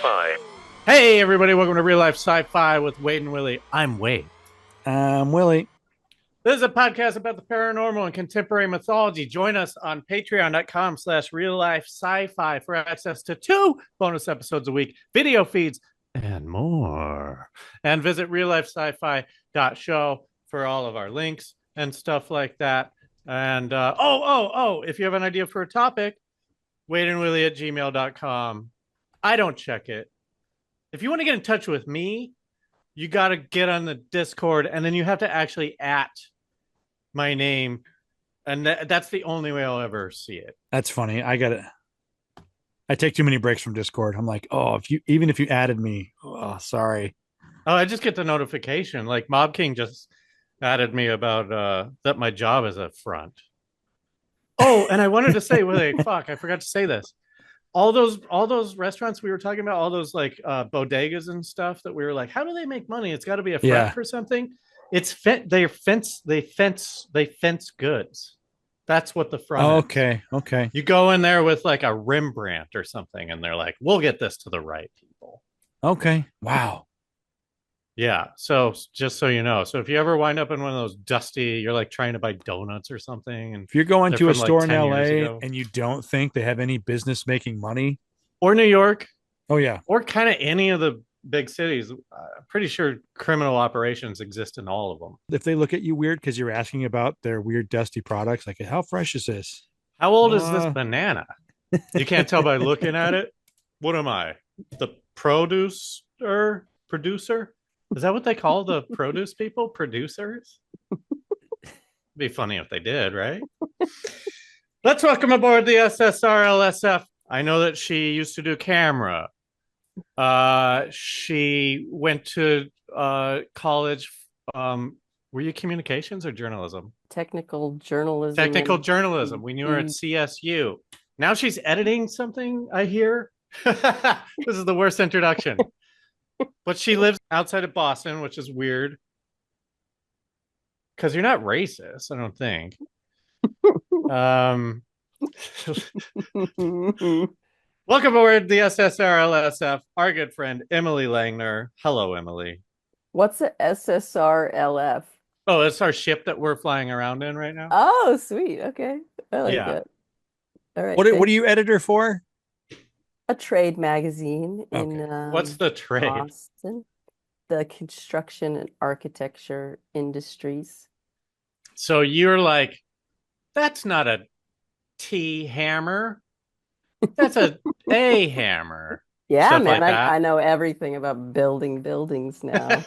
Sci-Fi. Hey, everybody, welcome to Real Life Sci-Fi with Wade and Willie. I'm Wade. I'm Willie. This is a podcast about the paranormal and contemporary mythology. Join us on patreon.com/real-life-sci-fi for access to 2 bonus episodes a week, video feeds, and more. And visit RealLifeSciFi.show for all of our links and stuff like that. And, if you have an idea for a topic, WadeandWilly@gmail.com. I don't check it. If you want to get in touch with me, you got to get on the Discord, and then you have to actually @ my name, and that's the only way I'll ever see it. That's funny. I take too many breaks from Discord. I'm like, oh, even if you added me, oh, sorry. Oh, I just get the notification. Like Mob King just added me about that my job is a front. Oh, and I wanted to say, I forgot to say this. All those restaurants we were talking about, all those like bodegas and stuff that we were like, how do they make money? It's got to be a front for something. It's they fence goods. That's what the front is. Okay. You go in there with like a Rembrandt or something, and they're like, we'll get this to the right people. Okay. Wow. Yeah. So just so you know, so if you ever wind up in one of those dusty, you're like trying to buy donuts or something, and if you're going to a store in LA and you don't think they have any business making money, or New York, oh yeah, or kind of any of the big cities, I'm pretty sure criminal operations exist in all of them. If they look at you weird because you're asking about their weird dusty products, like how fresh is this? How old is this banana? You can't tell by looking at it. What am I? The producer? Is that what they call the produce people? Producers? It'd be funny if they did, right? Let's welcome aboard the SSRLSF. I know that she used to do camera. She went to college. Were you communications or journalism? Technical journalism. We knew her at CSU. Now she's editing something, I hear. This is the worst introduction. But she lives outside of Boston, which is weird. Because you're not racist, I don't think. Welcome aboard the SSRLSF, our good friend Emily Langner. Hello, Emily. What's the SSRLF? Oh, it's our ship that we're flying around in right now. Oh, sweet. Okay. I like that. All right. What are you editor for? A trade magazine in what's the trade? Boston. The construction and architecture industries. So you're like, that's not a T hammer. That's a hammer. Yeah, Stuff man. like I know everything about building buildings now.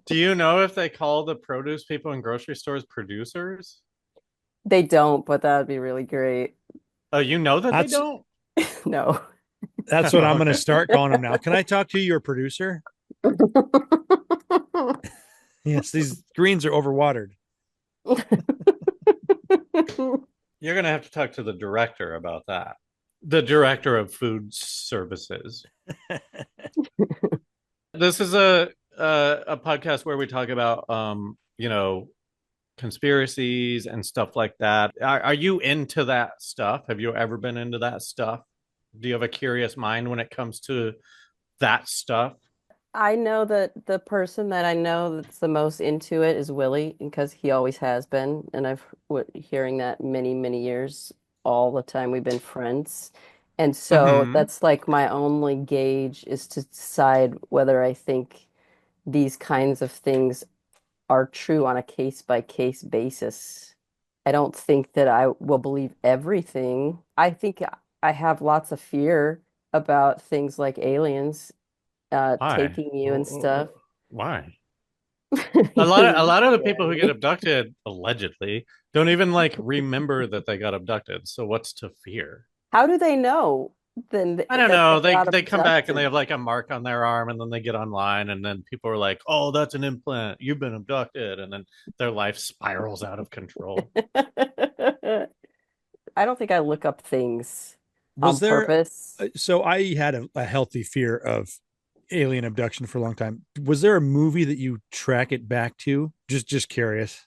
Do you know if they call the produce people in grocery stores producers? They don't, but that would be really great. Oh, you know that they don't? No. That's what I'm going to start calling them now. Can I talk to your producer? Yes, these greens are overwatered. You're going to have to talk to the director about that. The director of food services. This is a podcast where we talk about, conspiracies and stuff like that. Are you into that stuff? Have you ever been into that stuff? Do you have a curious mind when it comes to that stuff? I know that the person that I know that's the most into it is Willie, because he always has been, and I've hearing that many years, all the time we've been friends. And so that's like my only gauge is to decide whether I think these kinds of things are true on a case-by-case basis. I don't think that I will believe everything. I think I have lots of fear about things like aliens taking you and stuff. Why? A lot of the people who get abducted, allegedly, don't even like remember that they got abducted. So what's to fear? How do they know? Then I don't know. They come back and they have like a mark on their arm, and then they get online, and then people are like, "Oh, that's an implant. You've been abducted," and then their life spirals out of control. I don't think I look up things on purpose. So I had a healthy fear of alien abduction for a long time. Was there a movie that you track it back to? Just curious.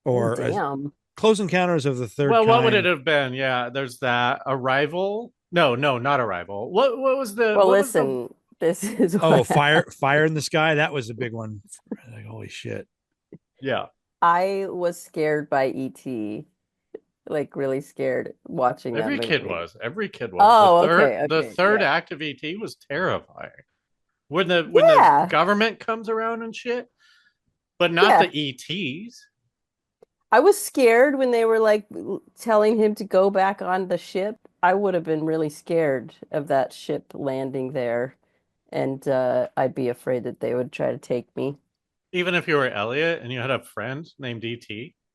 Or damn. Close Encounters of the Third Well, Kind. what would it have been? Yeah, there's that. Arrival. No, not Arrival. What was the Well, what was the listen, this is Oh, what happened. Fire in the Sky. That was a big one. Like, holy shit. yeah. I was scared by ET, like really scared watching that Every kid movie. was. Every kid was. Oh, okay, The okay, third yeah. act of ET was terrifying. When the Yeah, government comes around and shit, but not yeah. the ETs. I was scared when they were like telling him to go back on the ship. I would have been really scared of that ship landing there, and I'd be afraid that they would try to take me. Even if you were Elliot and you had a friend named ET.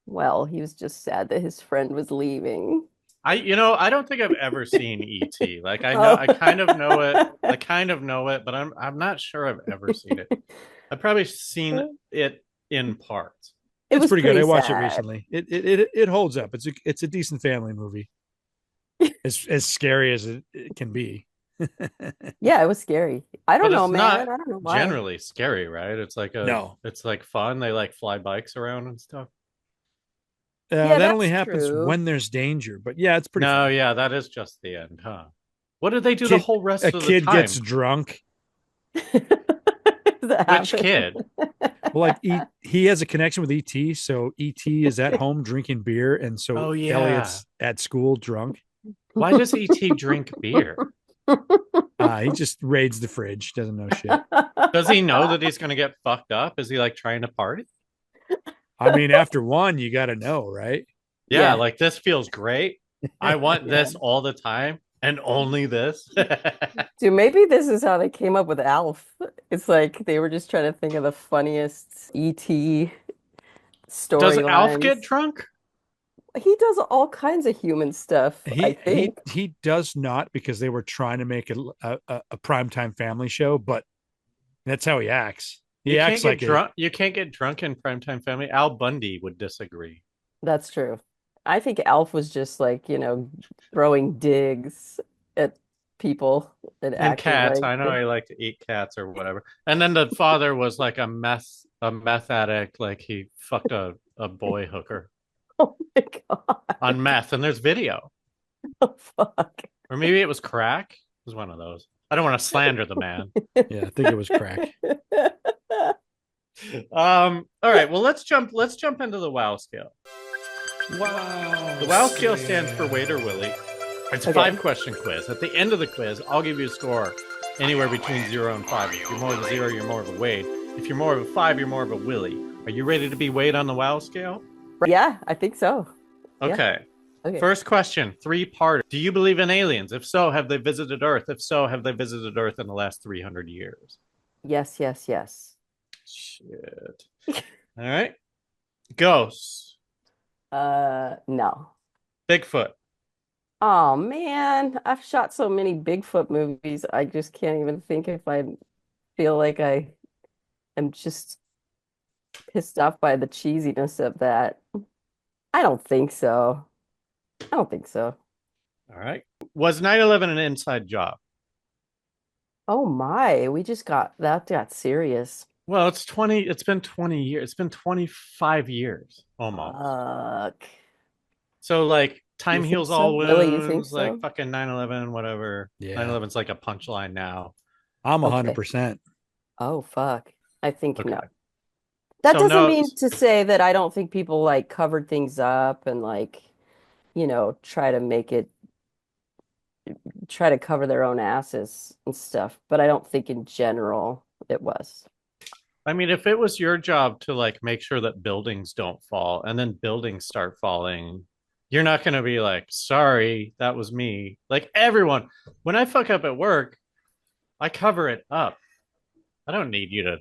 Well, he was just sad that his friend was leaving. I don't think I've ever seen ET. Like I know Oh. I kind of know it. I kind of know it, but I'm not sure I've ever seen it. I've probably seen it in parts. It It's was pretty good. I pretty watched it sad. recently. It holds up. It's a decent family movie. As scary as it can be. Yeah, it was scary. I don't But know, it's man. not I don't know why. generally scary, right? No. It's like fun. They like fly bikes around and stuff. Yeah, That only that's happens true. when there's danger. But yeah, it's pretty No, fun. yeah, that is just the end, huh? What did they do the Kid whole a rest of the kid gets time? drunk. Does that Which happen? kid? Well, like he has a connection with ET, so ET is at home drinking beer, and so Oh yeah. Elliot's at school drunk. Why does ET drink beer? He just raids the fridge, doesn't know shit. Does he know that he's gonna get fucked up? Is he like trying to party? I mean, after one, you got to know, right? Yeah, Yeah, like this feels great. I want yeah. this all the time and only this. Dude, maybe this is how they came up with Alf. It's like they were just trying to think of the funniest ET Does Alf get storylines. drunk? He does all kinds of human stuff, I He he think. he does not, because they were trying to make it a primetime family show, but that's how he acts. You He can't acts get like a drunk. You can't get drunk in primetime family. Al Bundy would disagree. That's true. I think Alf was just like, throwing digs at people and And acting cats. like I know he liked to eat cats or whatever. And then the father was like a meth addict. Like he fucked a boy hooker oh my God. on meth. And there's video. Oh, fuck. Or maybe it was crack. It was one of those. I don't want to slander the man. yeah, I think it was crack. All right. Well, let's jump into the WoW scale. Wow. The WoW scale stands for Wade or Willie. It's a Okay. 5-question quiz. At the end of the quiz, I'll give you a score anywhere between 0 and 5. If you're more of a 0, you're more of a Wade. If you're more of a 5, you're more of a Willie. Are you ready to be Wade on the WoW scale? Yeah, I think so. Yeah. Okay. Okay. First question, 3-part. Do you believe in aliens? If so, have they visited Earth? If so, have they visited Earth in the last 300 years? Yes, yes, yes. Shit. All right. Ghosts. No. Bigfoot. Oh man, I've shot so many Bigfoot movies. I just can't even think if I feel like I am just pissed off by the cheesiness of that. I don't think so. I don't think so. All right. Was 9/11 an inside job? Oh my, we just got serious. Well, it's been 20 years. It's been 25 years almost. Fuck. So like You time think heals so? all Really, you think wounds, like so? fucking 9/11, whatever. Yeah, 9/11's like a punchline now. I'm Okay. 100%. Oh fuck. I think no. Okay. That So doesn't no, mean to say that I don't think people like covered things up and like, try to try to cover their own asses and stuff. But I don't think in general it was. I mean, if it was your job to like make sure that buildings don't fall and then buildings start falling, you're not going to be like, sorry, that was me. Like everyone, when I fuck up at work, I cover it up. I don't need you to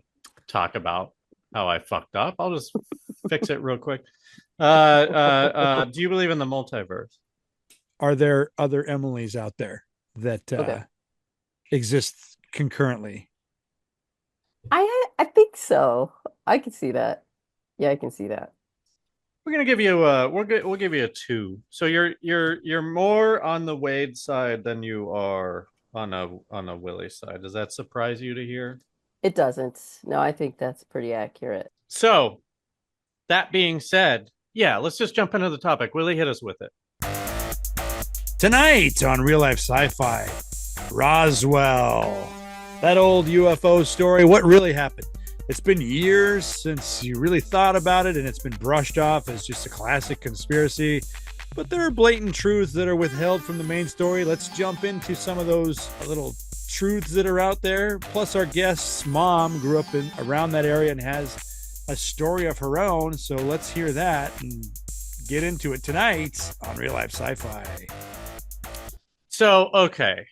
talk about how I fucked up. I'll just fix it real quick. Do you believe in the multiverse? Are there other Emilys out there that Okay. exist concurrently? I think so. I can see that. Yeah, I can see that. We're gonna give you we'll give you a 2. So you're more on the Wade side than you are on a Willie side. Does that surprise you to hear? It doesn't. No, I think that's pretty accurate. So that being said, yeah, let's just jump into the topic. Willie, hit us with it. Tonight on Real Life Sci-Fi, Roswell, that old UFO story. What really happened? It's been years since you really thought about it, and it's been brushed off as just a classic conspiracy. But there are blatant truths that are withheld from the main story. Let's jump into some of those little truths that are out there. Plus, our guest's mom grew up around that area and has a story of her own. So let's hear that and get into it tonight on Real Life Sci-Fi. So, okay.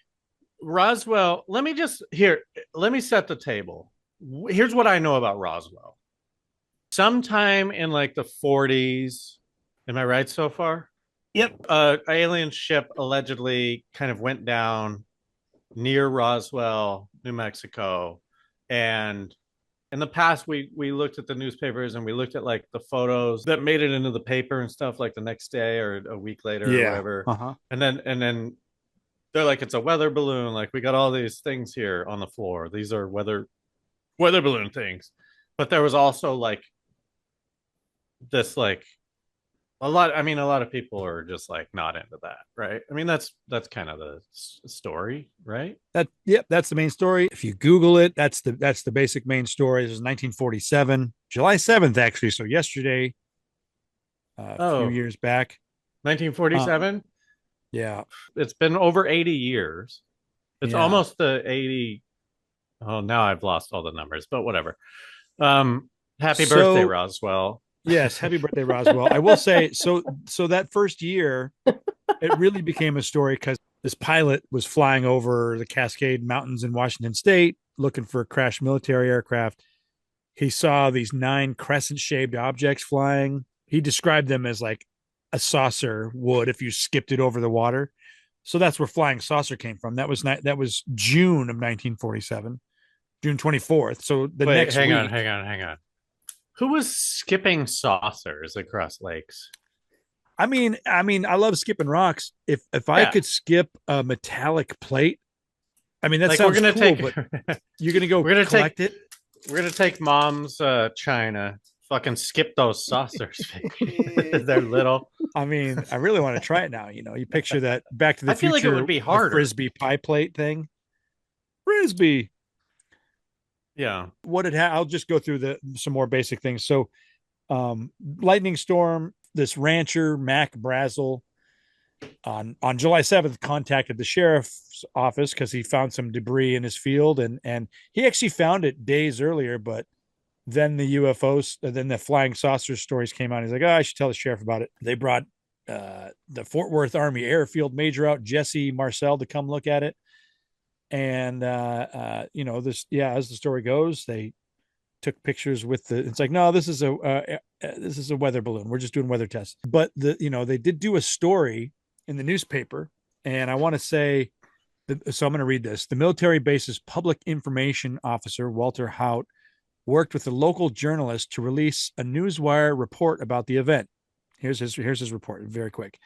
Roswell, let me set the table. Here's what I know about Roswell. Sometime in like the 40s, am I right so far? Yep. An alien ship allegedly kind of went down near Roswell, New Mexico. And in the past, we looked at the newspapers and we looked at like the photos that made it into the paper and stuff like the next day or a week later or whatever. Uh-huh. And then they're like, it's a weather balloon. Like, we got all these things here on the floor. These are weather balloon things. But there was also like this, like, a lot of people are just like not into that, right? I mean, that's kind of the story, right? That's the main story. If you Google it, that's the basic main story. This is 1947, July 7th, actually. So yesterday, a few years back. 1947. Yeah. It's been over 80 years. It's almost the 80. Oh, now I've lost all the numbers, but whatever. Happy birthday, Roswell. Yes, happy birthday, Roswell. I will say, so that first year, it really became a story because this pilot was flying over the Cascade Mountains in Washington State looking for a crashed military aircraft. He saw these 9 crescent-shaped objects flying. He described them as like a saucer would if you skipped it over the water. So that's where flying saucer came from. That was June of 1947, June 24th. So hang on. Who was skipping saucers across lakes? I mean, I love skipping rocks. If I could skip a metallic plate, I mean, that like sounds cool, but you're going to go collect it? We're going to take mom's china, fucking skip those saucers. They're little. I mean, I really want to try it now. You know, you picture that Back to the Future. I feel like it would be harder. Frisbee pie plate thing. Frisbee. Yeah. I'll just go through some more basic things. So, lightning storm, this rancher, Mac Brazel, on July 7th, contacted the sheriff's office because he found some debris in his field. And he actually found it days earlier, but then the UFOs, then the flying saucer stories came out. He's like, I should tell the sheriff about it. They brought the Fort Worth Army Airfield major out, Jesse Marcel, to come look at it. And as the story goes, they took pictures with it's like, no, this is a weather balloon. We're just doing weather tests. But they did do a story in the newspaper, and I want to say so I'm going to read this. The military base's public information officer, Walter Hout, worked with a local journalist to release a newswire report about the event. Here's his report, very quick.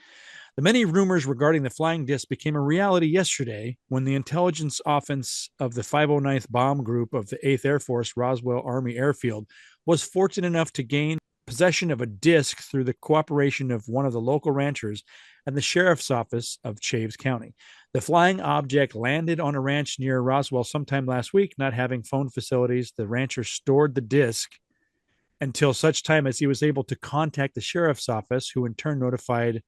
The many rumors regarding the flying disc became a reality yesterday when the intelligence offense of the 509th Bomb Group of the 8th Air Force Roswell Army Airfield was fortunate enough to gain possession of a disc through the cooperation of one of the local ranchers and the sheriff's office of Chaves County. The flying object landed on a ranch near Roswell sometime last week. Not having phone facilities, the rancher stored the disc until such time as he was able to contact the sheriff's office, who in turn notified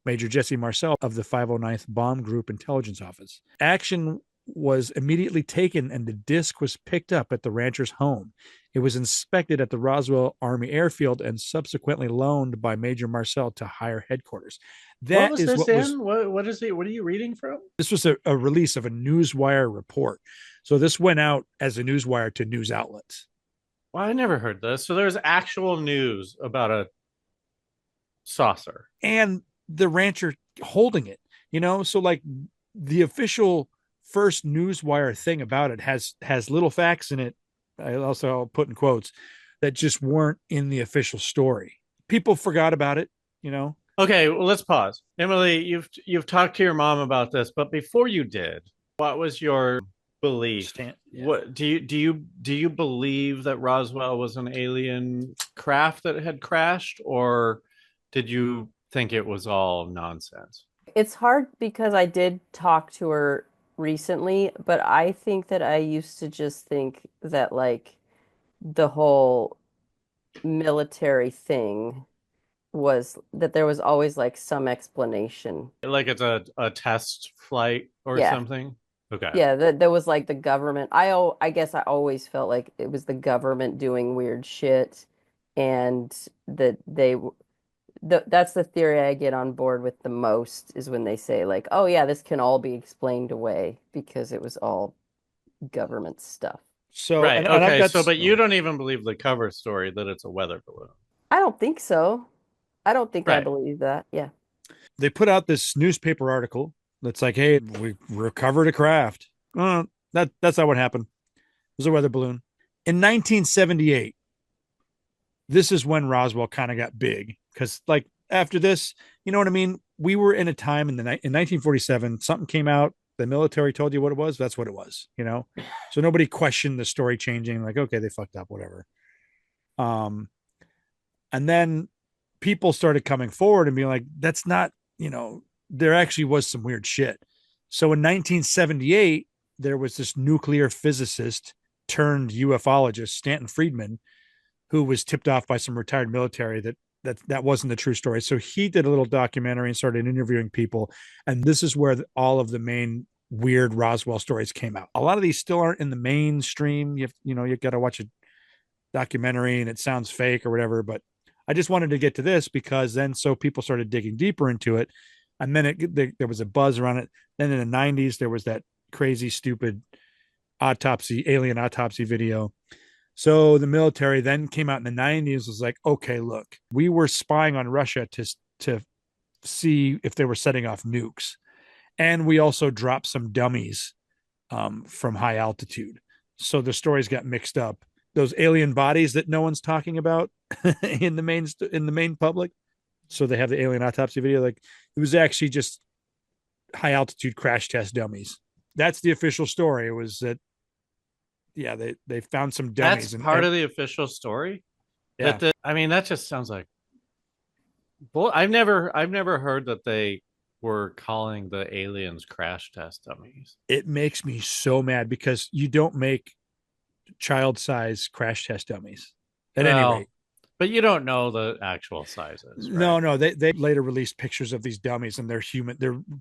Major Jesse Marcel of the 509th Bomb Group Intelligence Office. Action was immediately taken and the disc was picked up at the rancher's home. It was inspected at the Roswell Army Airfield and subsequently loaned by Major Marcel to higher headquarters. What are you reading from? This was a release of a newswire report. So this went out as a newswire to news outlets. Well, I never heard this. So there's actual news about a saucer. And the rancher holding it, so like the official first newswire thing about it has little facts in it. I'll put in quotes that just weren't in the official story. People forgot about it, Okay, well, let's pause. Emily, you've talked to your mom about this, but before you did, what was your belief? What do you believe that Roswell was an alien craft that had crashed, or did you think it was all nonsense? It's hard because I did talk to her recently, but I think that I used to just think that like the whole military thing was that there was always like some explanation. Like it's a test flight or Yeah. something. Okay. Yeah, that there was like the government. I guess I always felt like it was the government doing weird shit and that that's the theory I get on board with the most is when they say like, "Oh yeah, this can all be explained away because it was all government stuff." So, Right. and I've Okay. got, So, but you don't even believe the cover story that it's a weather balloon. I don't think so. I don't think I Right. believe that. Yeah. they put out this newspaper article that's like, hey, we recovered a craft. That's not what happened. It was a weather balloon. In 1978, this is when Roswell kind of got big because, like, after this, you know what I mean? We were in a time in 1947, something came out. The military told you what it was. That's what it was, you know? So nobody questioned the story changing. Like, okay, they fucked up, whatever. Um, and then people started coming forward and being like, that's not, there actually was some weird shit. So in 1978, there was this nuclear physicist turned ufologist, Stanton Friedman, who was tipped off by some retired military that wasn't the true story. So he did a little documentary and started interviewing people. And this is where all of the main weird Roswell stories came out. A lot of these still aren't in the mainstream. You got to watch a documentary and it sounds fake or whatever. But I just wanted to get to this because then so people started digging deeper into it. And then there was a buzz around it. Then in the 90s, there was that crazy, stupid alien autopsy video. So the military then came out in the 90s, was like, okay, look, we were spying on Russia to see if they were setting off nukes. And we also dropped some dummies from high altitude. So the stories got mixed up. Those alien bodies that no one's talking about in the main public. So they have the alien autopsy video. Like it was actually just high altitude crash test dummies. That's the official story. It was that, yeah, they found some dummies. That's part of the official story. Yeah. I mean, that just sounds like. Well, I've never heard that they were calling the aliens crash test dummies. It makes me so mad because you don't make child size crash test dummies at any rate. But you don't know the actual sizes, right? No, they later released pictures of these dummies and they're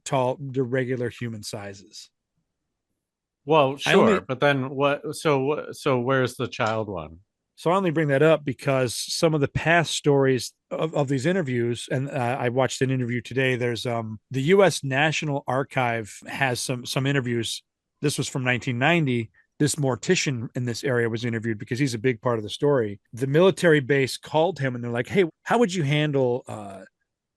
tall, they're regular human sizes. Well, sure, but then what? So where's the child one? So I only bring that up because some of the past stories of these interviews, and I watched an interview today. There's the U.S. National Archive has some interviews. This was from 1990. This mortician in this area was interviewed because he's a big part of the story. The military base called him and they're like, "Hey, how would you handle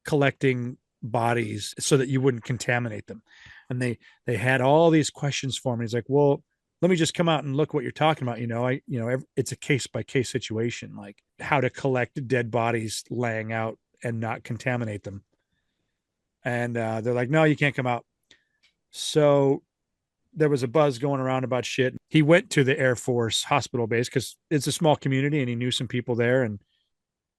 collecting bodies so that you wouldn't contaminate them?" And they had all these questions for him. He's like, "Well, let me just come out and look what you're talking about. It's a case by case situation, like how to collect dead bodies laying out and not contaminate them." And they're like, "No, you can't come out." So there was a buzz going around about shit. He went to the Air Force hospital base because it's a small community and he knew some people there. And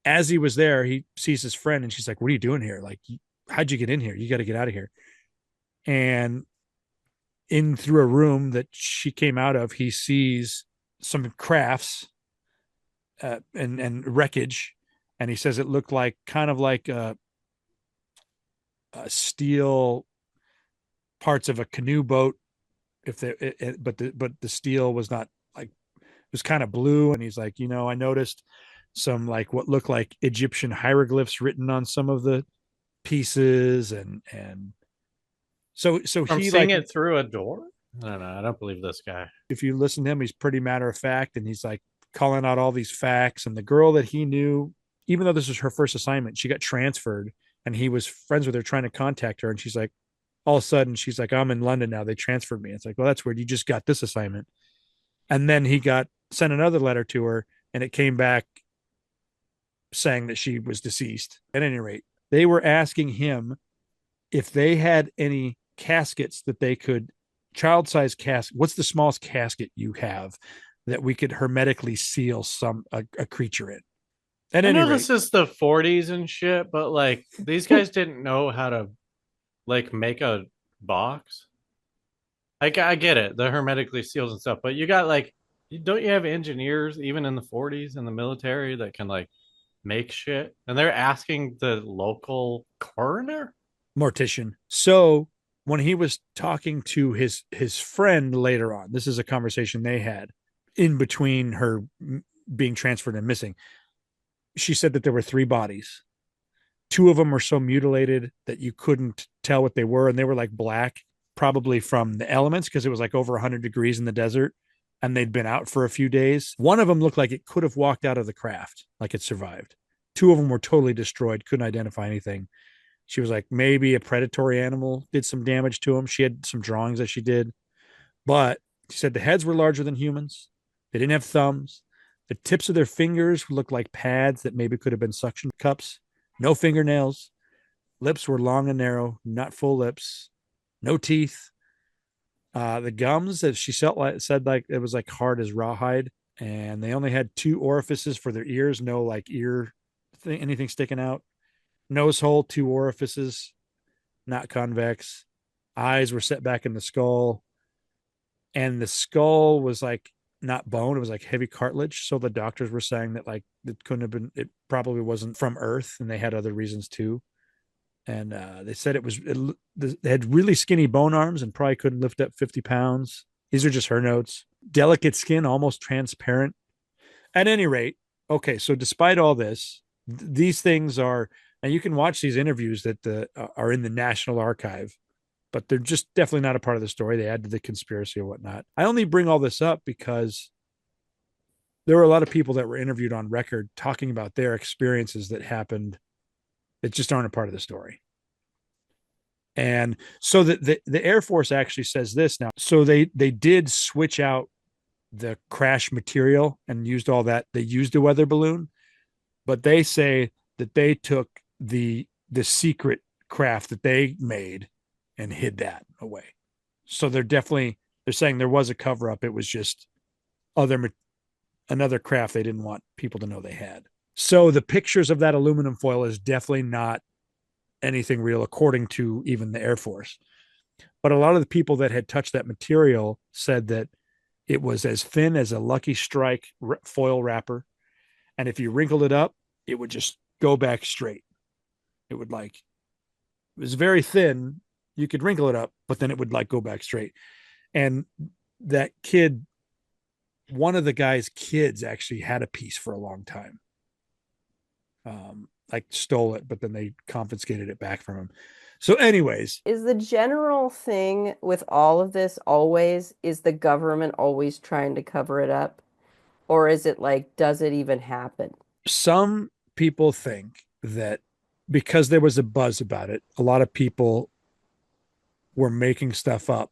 as he was there, he sees his friend and she's like, "What are you doing here? Like, how'd you get in here? You got to get out of here." And in through a room that she came out of, he sees some crafts and wreckage, and he says it looked like kind of like a steel parts of a canoe boat. But the steel was not like, it was kind of blue, and he's like, I noticed some like what looked like Egyptian hieroglyphs written on some of the pieces, and so From he seeing like, it through a door? I don't know. I don't believe this guy. if you listen to him, he's pretty matter of fact, and he's like calling out all these facts. And the girl that he knew, even though this was her first assignment, she got transferred, and he was friends with her, trying to contact her. And she's like, all of a sudden, she's like, "I'm in London now. They transferred me." It's like, well, that's weird. You just got this assignment. And then he got sent another letter to her, and it came back saying that she was deceased. At any rate, they were asking him if they had any caskets that they could, child size casket. What's the smallest casket you have that we could hermetically seal a creature in? At I any know rate, this is the 40s and shit, but like these guys didn't know how to like make a box? I get it, the hermetically sealed and stuff, but you got like, don't you have engineers even in the 40s in the military that can like make shit? And they're asking the local coroner? Mortician. So when he was talking to his friend later on, this is a conversation they had in between her being transferred and missing. She said that there were 3 bodies. 2 of them were so mutilated that you couldn't tell what they were, and they were like black, probably from the elements because it was like over 100 degrees in the desert, and they'd been out for a few days. One of them looked like it could have walked out of the craft, like it survived. 2 of them were totally destroyed, couldn't identify anything. She was like, maybe a predatory animal did some damage to them. She had some drawings that she did, but she said the heads were larger than humans. They didn't have thumbs. The tips of their fingers looked like pads that maybe could have been suction cups. No fingernails. Lips were long and narrow, not full lips. No teeth. The gums, that she said like it was like hard as rawhide, and they only had 2 orifices for their ears. No like ear thing, anything sticking out. Nose hole, 2 orifices, not convex. Eyes were set back in the skull, and the skull was like not bone; it was like heavy cartilage. So the doctors were saying that like it couldn't have been. It probably wasn't from Earth, and they had other reasons too. And they said they had really skinny bone arms and probably couldn't lift up 50 pounds. These are just her notes. Delicate skin, almost transparent. At any rate, okay, so despite all this, these things are, and you can watch these interviews that are in the National Archive, but they're just definitely not a part of the story. They add to the conspiracy or whatnot. I only bring all this up because there were a lot of people that were interviewed on record talking about their experiences that happened that just aren't a part of the story. And so the Air Force actually says this now. So they did switch out the crash material and used all that. They used a weather balloon, but they say that they took the secret craft that they made and hid that away. So they're saying there was a cover up. It was just another craft they didn't want people to know they had. So the pictures of that aluminum foil is definitely not anything real, according to even the Air Force. But a lot of the people that had touched that material said that it was as thin as a Lucky Strike foil wrapper. And if you wrinkled it up, it would just go back straight. It was very thin. You could wrinkle it up, but then it would like go back straight. And that kid, one of the guy's kids actually had a piece for a long time. Like stole it, but then they confiscated it back from him. So anyways, Is the general thing with all of this always, is the government always trying to cover it up? Or is it like, does it even happen? some people think that because there was a buzz about it, a lot of people were making stuff up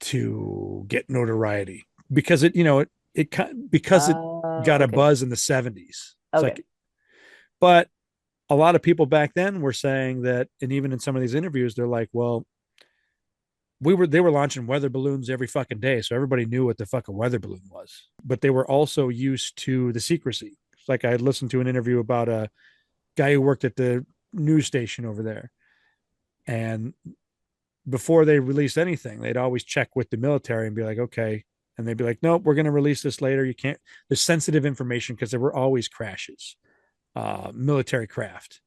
to get notoriety because because it got a Okay. buzz in the 70s. It's Okay. like, but a lot of people back then were saying that, and even in some of these interviews, they're like, well, they were launching weather balloons every fucking day, so everybody knew what the fucking weather balloon was. But they were also used to the secrecy. It's like I had listened to an interview about a guy who worked at the news station over there, and before they released anything, they'd always check with the military and be like, okay. And they'd be like, nope, we're going to release this later. You can't, there's sensitive information because there were always crashes, military craft.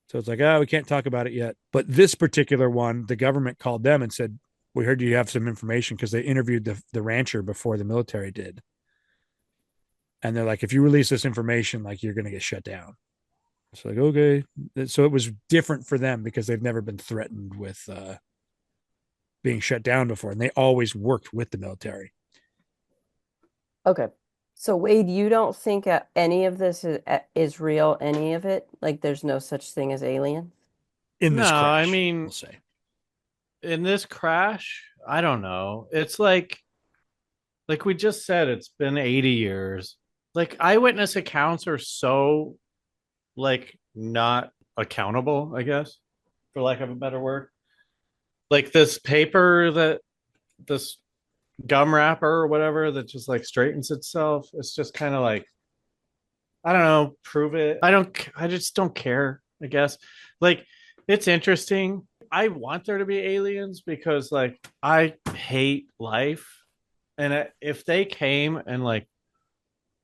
So it's like, oh, we can't talk about it yet. But this particular one, the government called them and said, we heard you have some information because they interviewed the rancher before the military did. And they're like, if you release this information, like you're going to get shut down. It's like, okay. So it was different for them because they've never been threatened with being shut down before. And they always worked with the military. Okay. So Wade, you don't think any of this is real, any of it? Like there's no such thing as aliens? In this No, crash, I mean, we'll say. in this crash, I don't know. It's like we just said, it's been 80 years. Like eyewitness accounts are so like not accountable, I guess, for lack of a better word. Like this paper that this gum wrapper or whatever that just like straightens itself. It's just kind of like, I don't know, prove it. I just don't care, I guess. Like it's interesting. I want there to be aliens because like I hate life, and if they came and like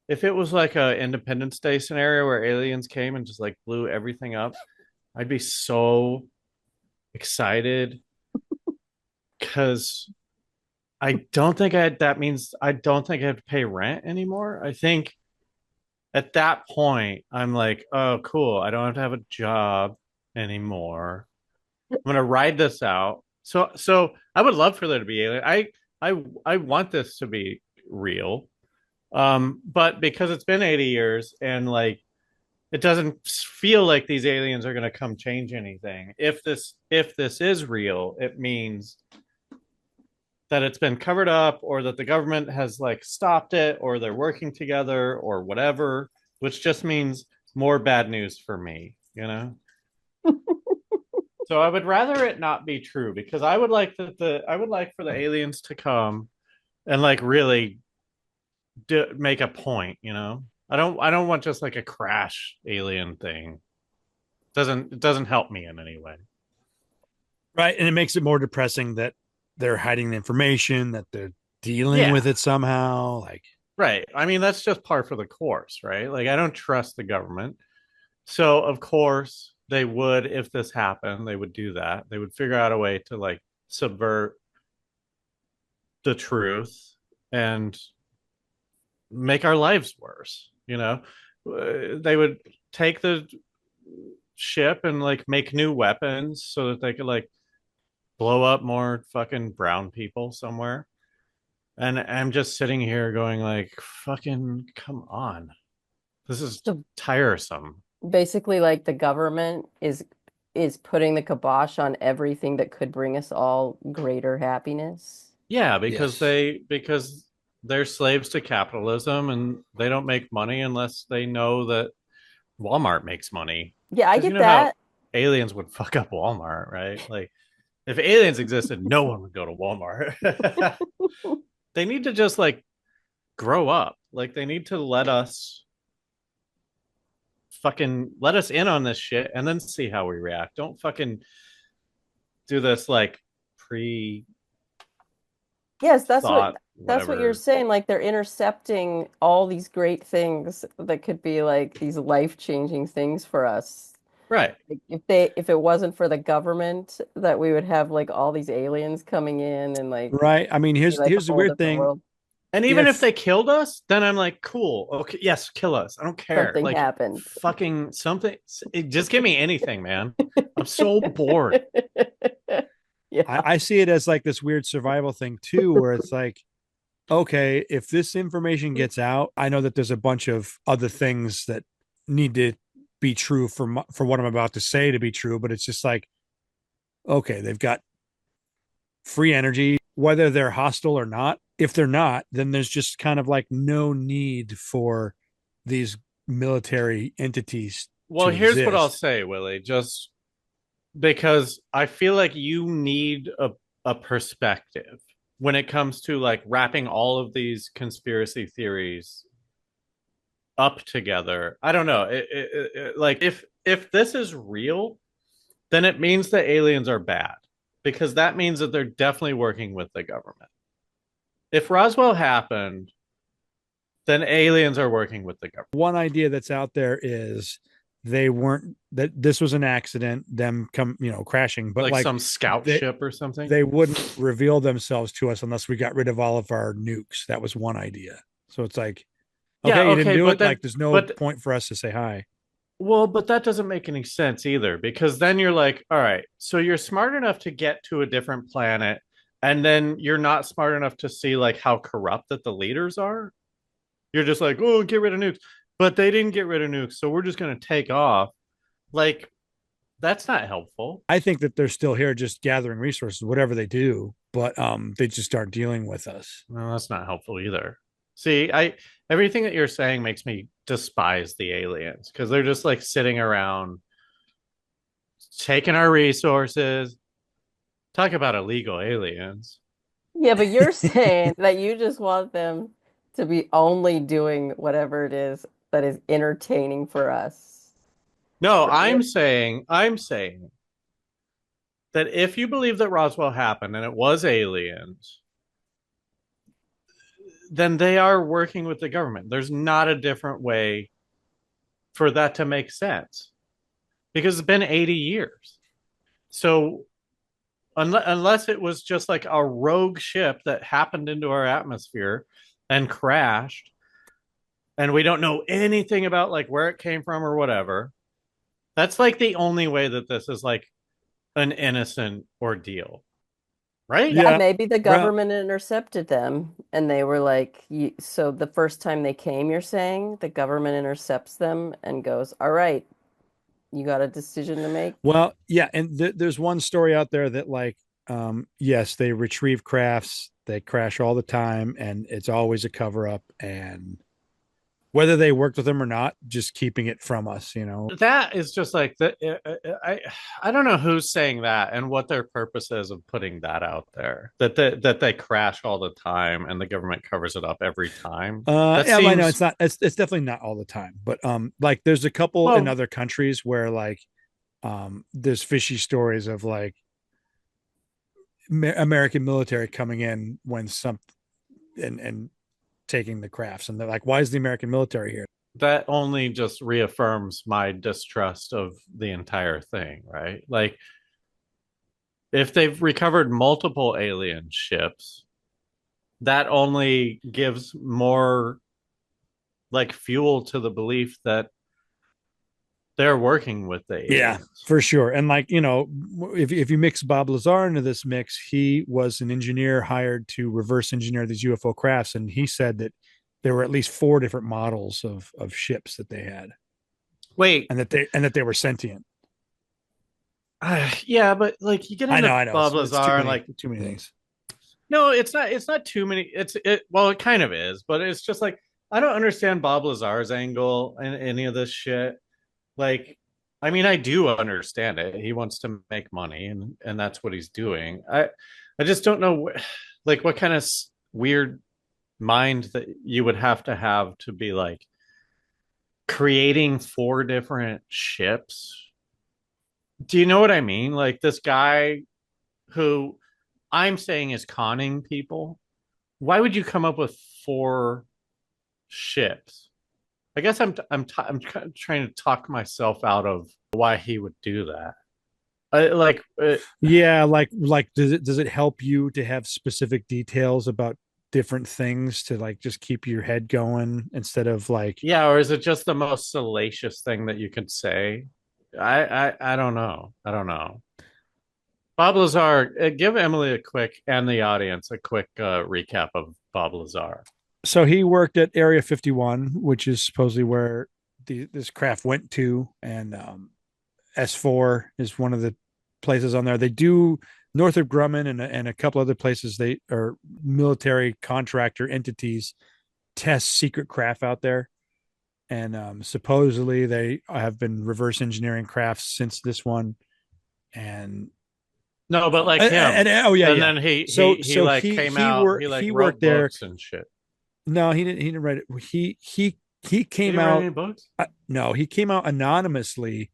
if it was like a Independence Day scenario where aliens came and just like blew everything up, I'd be so excited because I don't think that means I don't think I have to pay rent anymore. I think at that point I'm like, oh cool, I don't have to have a job anymore. I'm gonna ride this out. So I would love for there to be alien. I want this to be real. But because it's been 80 years and like it doesn't feel like these aliens are gonna come change anything. If this is real, it means that it's been covered up or that the government has like stopped it or they're working together or whatever, which just means more bad news for me, you know? So I would rather it not be true because I would like for the aliens to come and like really make a point, you know? I don't want just like a crash alien thing. It doesn't help me in any way. Right. And it makes it more depressing that they're hiding the information, that they're dealing with Yeah. it somehow. Like, Right. I mean, that's just par for the course, right? Like I don't trust the government. So of course they would, if this happened, they would do that. They would figure out a way to like subvert the truth and make our lives worse, you know? They would take the ship and like make new weapons so that they could like blow up more fucking brown people somewhere. And I'm just sitting here going like, fucking come on. This is So tiresome. basically, like the government is putting the kibosh on everything that could bring us all greater happiness. Yeah, yes. because they're slaves to capitalism and they don't make money unless they know that Walmart makes money. Yeah, I Because you get know how that. aliens would fuck up Walmart, right? Like if aliens existed, no one would go to Walmart. They need to just like grow up. Like they need to let us in on this shit and then see how we react. Don't fucking do this like pre Yes, thought that's what you're whatever. saying. Like they're intercepting all these great things that could be like these life-changing things for us. Right. Like if it wasn't for the government, that we would have like all these aliens coming in and like Right. I mean, be like a here's the whole weird different thing. world. And even if If they killed us, then I'm like, cool. Okay, yes, kill us. I don't care. Something Like happened. fucking something. Just give me anything, man. I'm so bored. Yeah. I see it as like this weird survival thing too, where it's like, okay, if this information gets out, I know that there's a bunch of other things that need to be true for what I'm about to say to be true, but it's just like, okay, they've got free energy, whether they're hostile or not. If they're not, then there's just kind of like no need for these military entities Well, to here's what I'll exist. say, Willie. Just because I feel like you need a perspective when it comes to like wrapping all of these conspiracy theories up together. I don't know. Like if this is real, then it means that aliens are bad because that means that they're definitely working with the government. If Roswell happened, then aliens are working with the government. One idea that's out there is they weren't that this was an accident, them crashing, but Like like some scout they ship or something. they wouldn't reveal themselves to us unless we got rid of all of our nukes. That was one idea. So it's like, Yeah, okay, you didn't okay, do but it. then Like, there's no but point for us to say hi. well, but that doesn't make any sense either because then you're like, all right, so you're smart enough to get to a different planet and then you're not smart enough to see like how corrupt that the leaders are. You're just like, "Oh, get rid of nukes." But they didn't get rid of nukes, so we're just going to take off. Like that's not helpful. I think that they're still here, just gathering resources, whatever they do, but they just start dealing with us. No, that's not helpful either. See, I everything that you're saying makes me despise the aliens because they're just like sitting around taking our resources. Talk about illegal aliens. Yeah, but you're saying that you just want them to be only doing whatever it is that is entertaining for us. No, Right? I'm saying that if you believe that Roswell happened and it was aliens, then they are working with the government. There's not a different way for that to make sense because it's been 80 years. So unless it was just like a rogue ship that happened into our atmosphere and crashed, and we don't know anything about like where it came from or whatever, that's like the only way that this is like an innocent ordeal, right? Yeah, Yeah. maybe the Well, government intercepted them and they were like, so the first time they came, you're saying the government intercepts them and goes, all right, you got a decision to make? well, yeah, and there's one story out there that like, yes, they retrieve crafts, they crash all the time, and it's always a cover up, and whether they worked with them or not, just keeping it from us, you know. That is just like the I don't know who's saying that and what their purpose is of putting that out there. That they crash all the time and the government covers it up every time. That Yeah, I know seems it's not. It's definitely not all the time, but like there's a couple in well. other countries where like, there's fishy stories of like American military coming in when some and taking the crafts, and they're like, why is the American military here? That only just reaffirms my distrust of the entire thing, right? Like if they've recovered multiple alien ships, that only gives more like fuel to the belief that they're working with the Yeah, aliens. for sure. And like, you know, if you mix Bob Lazar into this mix, he was an engineer hired to reverse engineer these UFO crafts, and he said that there were at least four different models of ships that they had, Wait, and that they were sentient. yeah, but like you get into I know. Bob It's Lazar and like too many things. no, it's not too many. It well, it kind of is, but it's just like I don't understand Bob Lazar's angle and any of this shit. Like, I mean, I do understand it. He wants to make money, and that's what he's doing. I just don't know, like, what kind of weird mind that you would have to be like creating four different ships. Do you know what I mean? Like this guy who I'm saying is conning people. Why would you come up with four ships? I guess I'm trying to talk myself out of why he would do that. Like Yeah, like does it help you to have specific details about different things to like just keep your head going instead of like, yeah, or is it just the most salacious thing that you could say? I don't know. I don't know. Bob Lazar, give Emily a quick and the audience a quick recap of Bob Lazar. so he worked at Area 51, which is supposedly where this craft went to, and S4 is one of the places on there. They do Northrop Grumman and a couple other places. They are military contractor entities test secret craft out there, and supposedly they have been reverse engineering crafts since this one. And No, but like him. oh yeah, And yeah. then he So he he like came out, he like he wrote worked there. books and shit. No, he didn't write it. He He came didn't write out. any books? No, he came out anonymously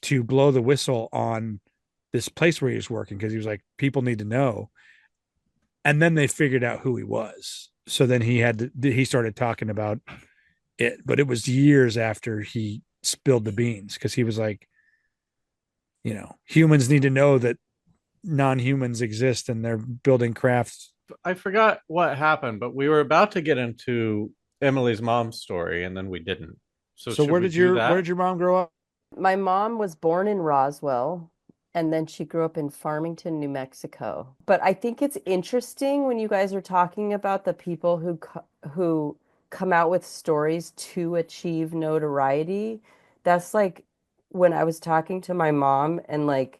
to blow the whistle on this place where he was working because he was like, people need to know. And then they figured out who he was. So then he started talking about it, but it was years after he spilled the beans because he was like, you know, humans need to know that non-humans exist and they're building crafts. I forgot what happened, but we were about to get into Emily's mom's story and then we didn't. So So should we do where that? did your mom grow up? My mom was born in Roswell and then she grew up in Farmington, New Mexico. But I think it's interesting when you guys are talking about the people who come out with stories to achieve notoriety. That's like when I was talking to my mom and like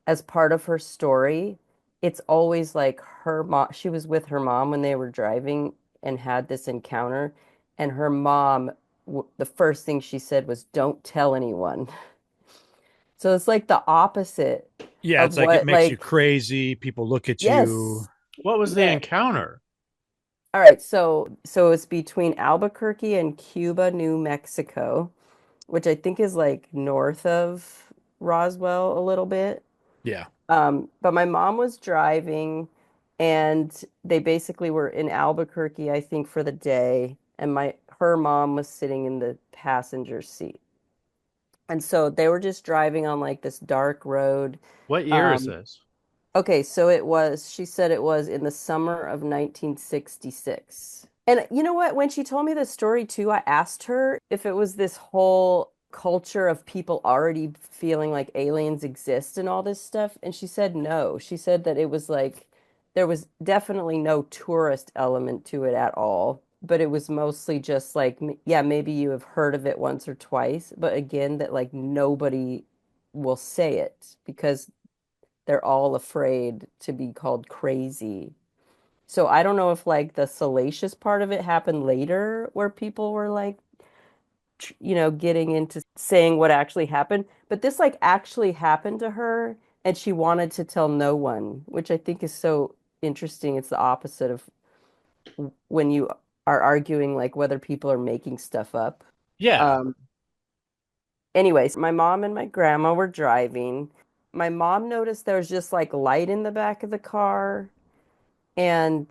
as part of her story, it's always like her mom, she was with her mom when they were driving and had this encounter, and her mom, the first thing she said was, "Don't tell anyone." So it's like the opposite Yeah, of it's like it what, makes you like, crazy. People look at you. yes, What was the yeah. encounter? All right, so it's between Albuquerque and Cuba, New Mexico, which I think is like north of Roswell a little bit. Yeah. But my mom was driving and they basically were in Albuquerque, I think, for the day, and my her mom was sitting in the passenger seat. And so they were just driving on like this dark road. What year is Um, this? okay, so she said it was in the summer of 1966. And you know what? When she told me this story too, I asked her if it was this whole culture of people already feeling like aliens exist and all this stuff. And she said no. She said that it was like there was definitely no tourist element to it at all. But it was mostly just like, yeah, maybe you have heard of it once or twice. But again, that like nobody will say it because they're all afraid to be called crazy. So I don't know if like the salacious part of it happened later where people were like, getting into saying what actually happened, but this like actually happened to her and she wanted to tell no one, which I think is so interesting. It's the opposite of when you are arguing like whether people are making stuff up. Yeah. Um, Anyways, my mom and my grandma were driving. My mom noticed there was just like light in the back of the car and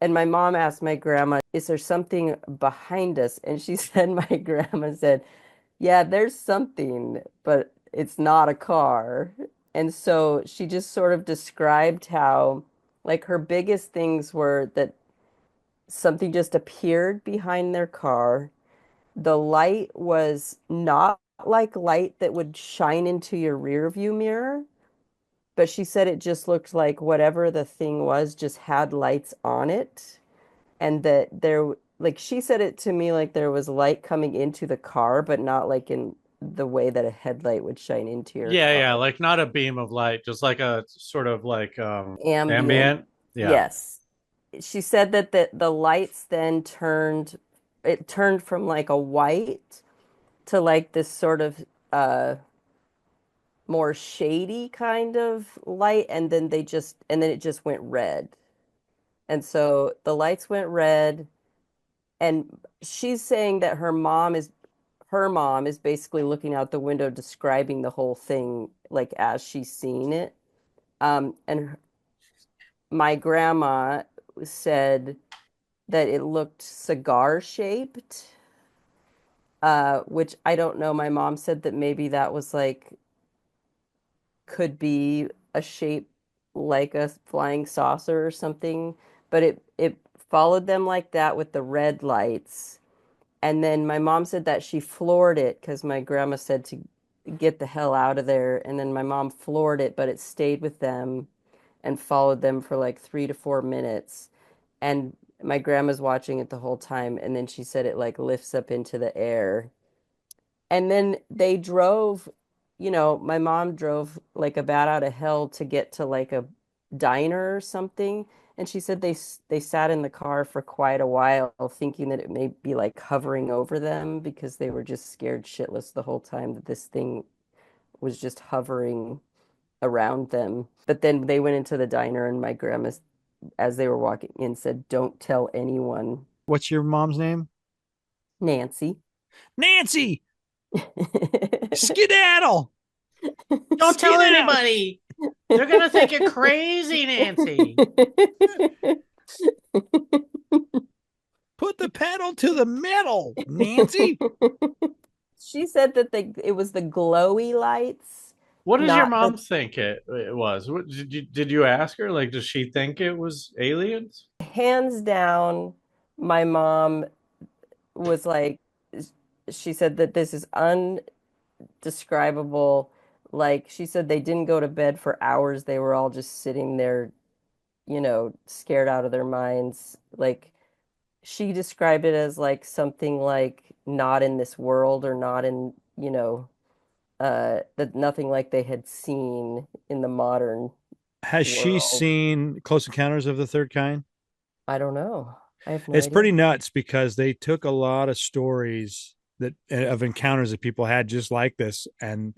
my mom asked my grandma, "Is there something behind us?" And she said, my grandma said, "Yeah, there's something, but it's not a car." And so she just sort of described how, like, her biggest things were that something just appeared behind their car. The light was not like light that would shine into your rear view mirror, but she said it just looked like whatever the thing was just had lights on it. And that there, like she said it to me like there was light coming into the car, but not like in the way that a headlight would shine into your Yeah, yeah, car. like not a beam of light, just like a sort of like Ambient. ambient. Yeah. Yes. She said that the lights then it turned from like a white to like this sort of uh more shady kind of light, and then it just went red. And so the lights went red, and she's saying that her mom is basically looking out the window describing the whole thing like as she's seeing it. And my grandma said that it looked cigar shaped, which I don't know. My mom said that maybe that was like could be a shape like a flying saucer or something, but it followed them like that with the red lights. And then my mom said that she floored it because my grandma said to get the hell out of there. And then my mom floored it, but it stayed with them and followed them for like 3 to 4 minutes. And my grandma's watching it the whole time. And then she said it like lifts up into the air. And then they drove, my mom drove like a bat out of hell to get to like a diner or something. And she said they sat in the car for quite a while thinking that it may be like hovering over them because they were just scared shitless the whole time that this thing was just hovering around them. But then they went into the diner and my grandma, as they were walking in, said, "Don't tell anyone." What's your mom's name? Nancy. Nancy. Skedaddle. Don't tell Skedaddle. anybody. They're gonna think you're crazy, Nancy. Put the pedal to the metal, Nancy. She said that it was the glowy lights, What does your not mom the think it was? What, did you ask her? Like, does she think it was aliens? hands down. My mom was like, she said that this is undescribable. Like she said they didn't go to bed for hours. They were all just sitting there, scared out of their minds. Like she described it as like something like not in this world or not in, that nothing like they had seen in the modern Has she world. seen Close Encounters of the Third Kind? I don't know. I have no It's pretty idea. nuts because they took a lot of stories that of encounters that people had just like this, and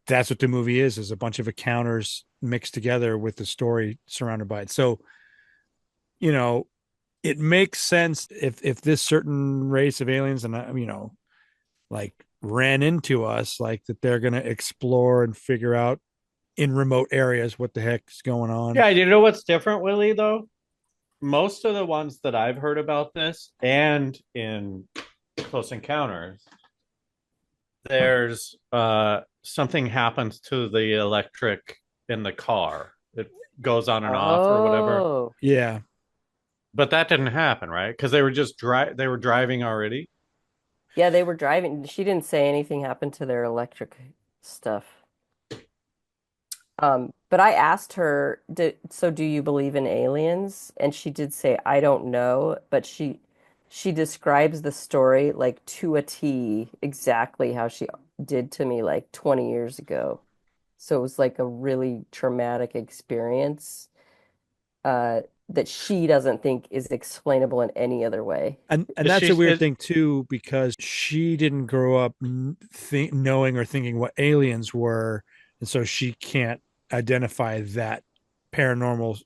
that's what the movie is a bunch of encounters mixed together with the story surrounded by it. So, you know, it makes sense if this certain race of aliens and like ran into us, like that they're going to explore and figure out in remote areas. What the heck's going on? Yeah, you know what's different, Willie, though? Most of the ones that I've heard about this and in Close Encounters, there's something happens to the electric in the car. It goes on and off or whatever. Oh, Yeah. But that didn't happen, right? Because they were driving already. yeah, they were driving. She didn't say anything happened to their electric stuff. But I asked her, so do you believe in aliens? And she did say, I don't know, but she describes the story like to a T, exactly how she did to me like 20 years ago. So it was like a really traumatic experience uh that she doesn't think is explainable in any other way. And Is that's a she weird is thing too, because she didn't grow up knowing or thinking what aliens were, and so she can't identify that paranormal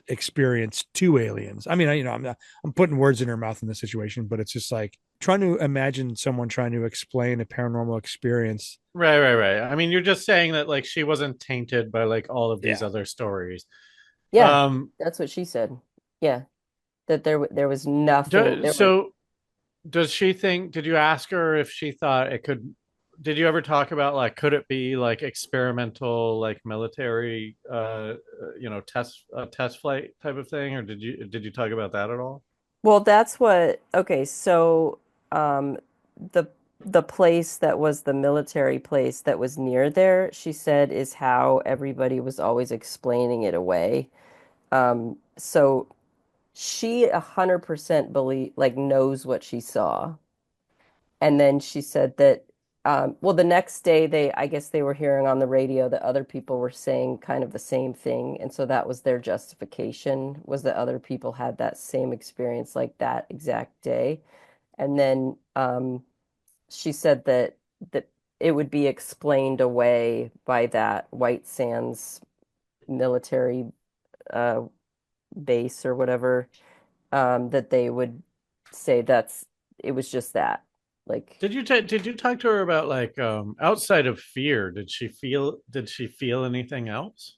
experience to aliens. I mean, I'm putting words in her mouth in this situation, but it's just like trying to imagine someone trying to explain a paranormal experience. right. I mean, you're just saying that like she wasn't tainted by like all of these Yeah. other stories. Yeah, Um, that's what she said. Yeah, that there was nothing. There was so does she think, did you ask her if she thought it could, did you ever talk about like, could it be like experimental, like military, test flight type of thing? Or did you talk about that at all? Well, that's what, okay, so um the the place that was the military place that was near there, she said is how everybody was always explaining it away. So she 100% believe like knows what she saw. And then she said that well, the next day I guess they were hearing on the radio that other people were saying kind of the same thing. And so that was their justification, was that other people had that same experience like that exact day. And then she said that it would be explained away by that White Sands military uh, base or whatever, that they would say it was just that. Like, Did you talk to her about like outside of fear, did she feel anything else?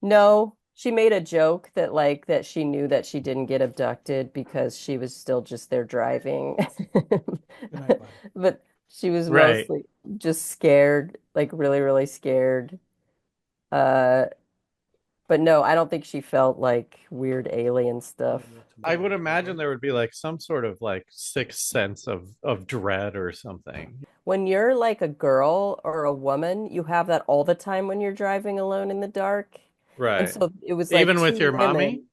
no, she made a joke that like that she knew that she didn't get abducted because she was still just there driving. Good night, bud. But she was Right. mostly just scared, like really, really scared. Uh, but no, I don't think she felt like weird alien stuff. I would imagine there would be like some sort of like sixth sense of dread or something. When you're like a girl or a woman, you have that all the time when you're driving alone in the dark. And Right. so it was like Even with two your mommy?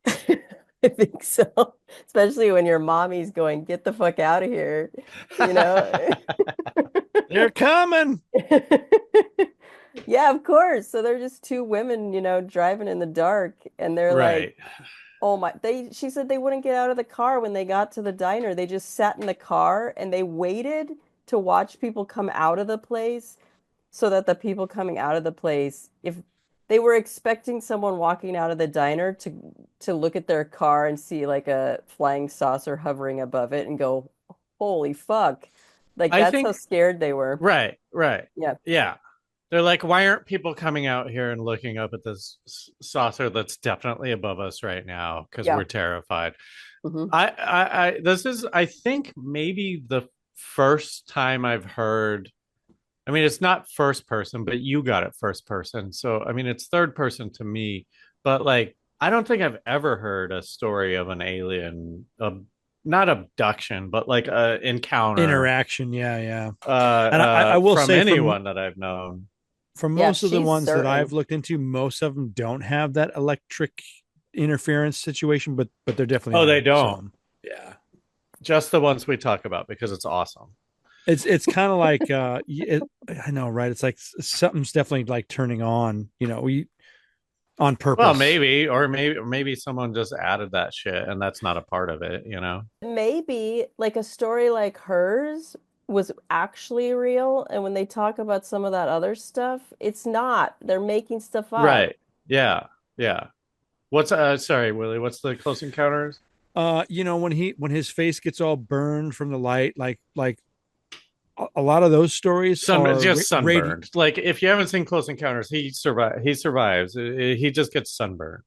women. I think so. Especially when your mommy's going, get the fuck out of here, you know? They're coming. Yeah, of course. So they're just two women, driving in the dark, and they're like, Right. oh my, she said they wouldn't get out of the car when they got to the diner. They just sat in the car and they waited to watch people come out of the place so that the people coming out of the place, if they were expecting someone walking out of the diner to look at their car and see like a flying saucer hovering above it and go, holy fuck. Like I that's how think scared they were. right. Yeah. Yeah. They're like, why aren't people coming out here and looking up at this saucer that's definitely above us right now? Because Yeah. we're terrified. Hmm. This is, I think, maybe the first time I've heard. I mean, it's not first person, but you got it first person. So, I mean, it's third person to me. But like, I don't think I've ever heard a story of an alien, not abduction, but like a encounter Interaction. Yeah, yeah. And I will from say anyone that I've known. from Yeah, most of the she's ones that I've certain. looked into, most of them don't have that electric interference situation, but there definitely Oh, they are don't. some. Yeah. Just the ones we talk about because it's awesome. It's kind of like I know, right? It's like something's definitely like turning on, we on Well, purpose. maybe someone just added that shit and that's not a part of it. Maybe like a story like hers was actually real, and when they talk about some of that other stuff, it's not. They're making stuff up. Right. Yeah. Yeah. Sorry, Willie, what's the Close Encounters? When his face gets all burned from the light, like a lot of those stories are Just sunburned. Like if you haven't seen Close Encounters, he survives. He just gets sunburned.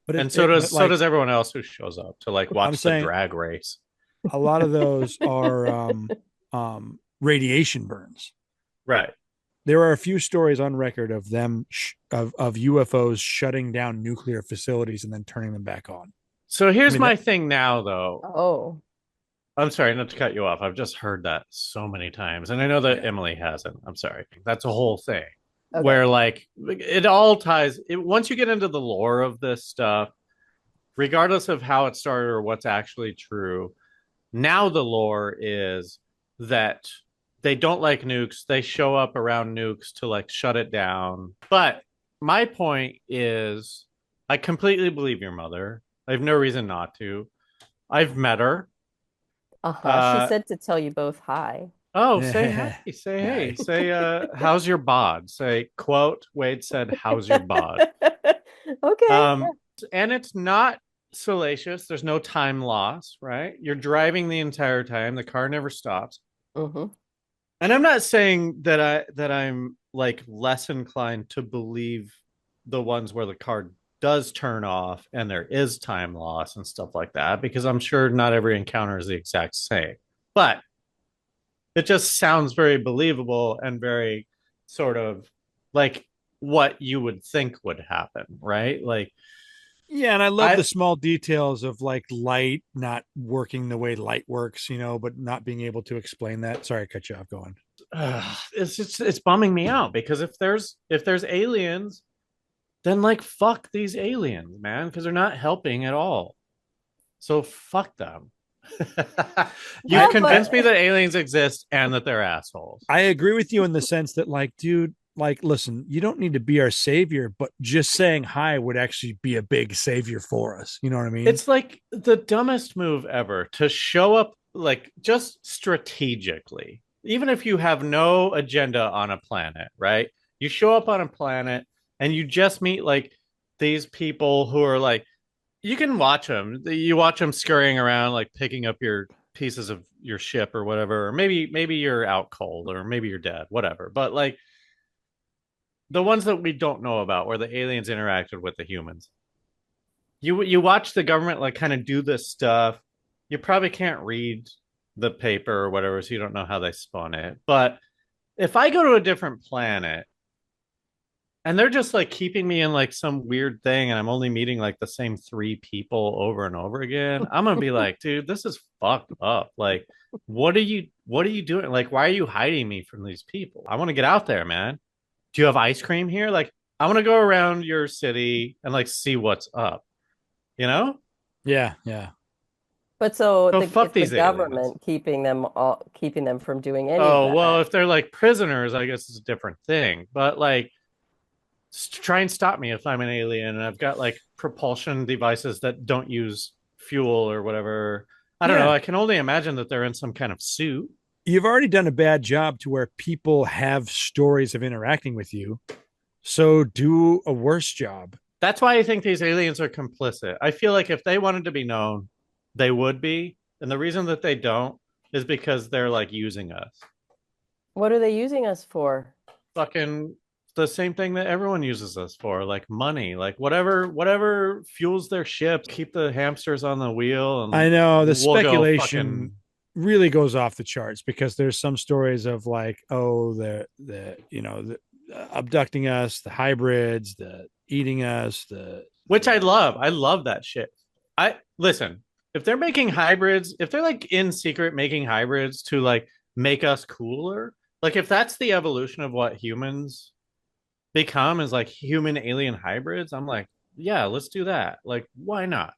but So like does everyone else who shows up to like I'm watch the saying drag race. a lot of those are radiation burns. Right. There are a few stories on record of them of UFOs shutting down nuclear facilities and then turning them back on. So here's my thing now, though. Oh, I'm sorry not to cut you off. I've just heard that so many times, and I know that Emily hasn't. I'm sorry. That's a whole thing where like it all ties. Once you get into the lore of this stuff, regardless of how it started or what's actually true, now the lore is that they don't like nukes. They show up around nukes to like shut it down. But my point is, I completely believe your mother. I have no reason not to. I've met her. She said to tell you both hi. Oh, say hey, say hey, say how's your bod? Say quote, Wade said, how's your bod? Okay. And it's not salacious. There's no time loss, right? You're driving the entire time. The car never stops. Mm-hmm. And I'm not saying that I'm like less inclined to believe the ones where the car does turn off and there is time loss and stuff like that, because I'm sure not every encounter is the exact same. But it just sounds very believable and very sort of like what you would think would happen, right? Like, yeah, and I love the small details of like light not working the way light works, but not being able to explain that. Sorry, I cut you off. Going. It's bumming me out, because if there's aliens, then like fuck these aliens, man, because they're not helping at all. So fuck them. You convinced me that aliens exist and that they're assholes. I agree with you in the sense that, like, dude, like, listen, you don't need to be our savior, but just saying hi would actually be a big savior for us. You know what I mean? It's like the dumbest move ever to show up, like, just strategically, even if you have no agenda on a planet, right? You show up on a planet and you just meet like these people who are like, you can watch them. You watch them scurrying around, like picking up your pieces of your ship or whatever. Or maybe you're out cold, or maybe you're dead, whatever. But like the ones that we don't know about, where the aliens interacted with the humans, you watch the government like kind of do this stuff. You probably can't read the paper or whatever, so you don't know how they spun it. But if I go to a different planet and they're just like keeping me in like some weird thing and I'm only meeting like the same three people over and over again, I'm gonna be like, dude, this is fucked up. Like, what are you doing? Like, why are you hiding me from these people? I want to get out there, man. Do you have ice cream here? Like, I want to go around your city and like see what's up, you know? Yeah. But so fuck these the government keeping them from doing any of that. Well, if they're like prisoners, I guess it's a different thing. But like, try and stop me if I'm an alien and I've got like propulsion devices that don't use fuel or whatever. I don't know. I can only imagine that they're in some kind of suit. You've already done a bad job to where people have stories of interacting with you. So do a worse job. That's why I think these aliens are complicit. I feel like if they wanted to be known, they would be. And the reason that they don't is because they're like using us. What are they using us for? Fucking the same thing that everyone uses us for, like money, like whatever fuels their ships, keep the hamsters on the wheel. And I know the speculation really goes off the charts, because there's some stories of like, oh, the abducting us, the hybrids, the eating us, which I love. I love that shit. Listen, if they're making hybrids, if they're like in secret making hybrids to like make us cooler, like if that's the evolution of what humans become, is like human alien hybrids, I'm like, yeah, let's do that. Like, why not?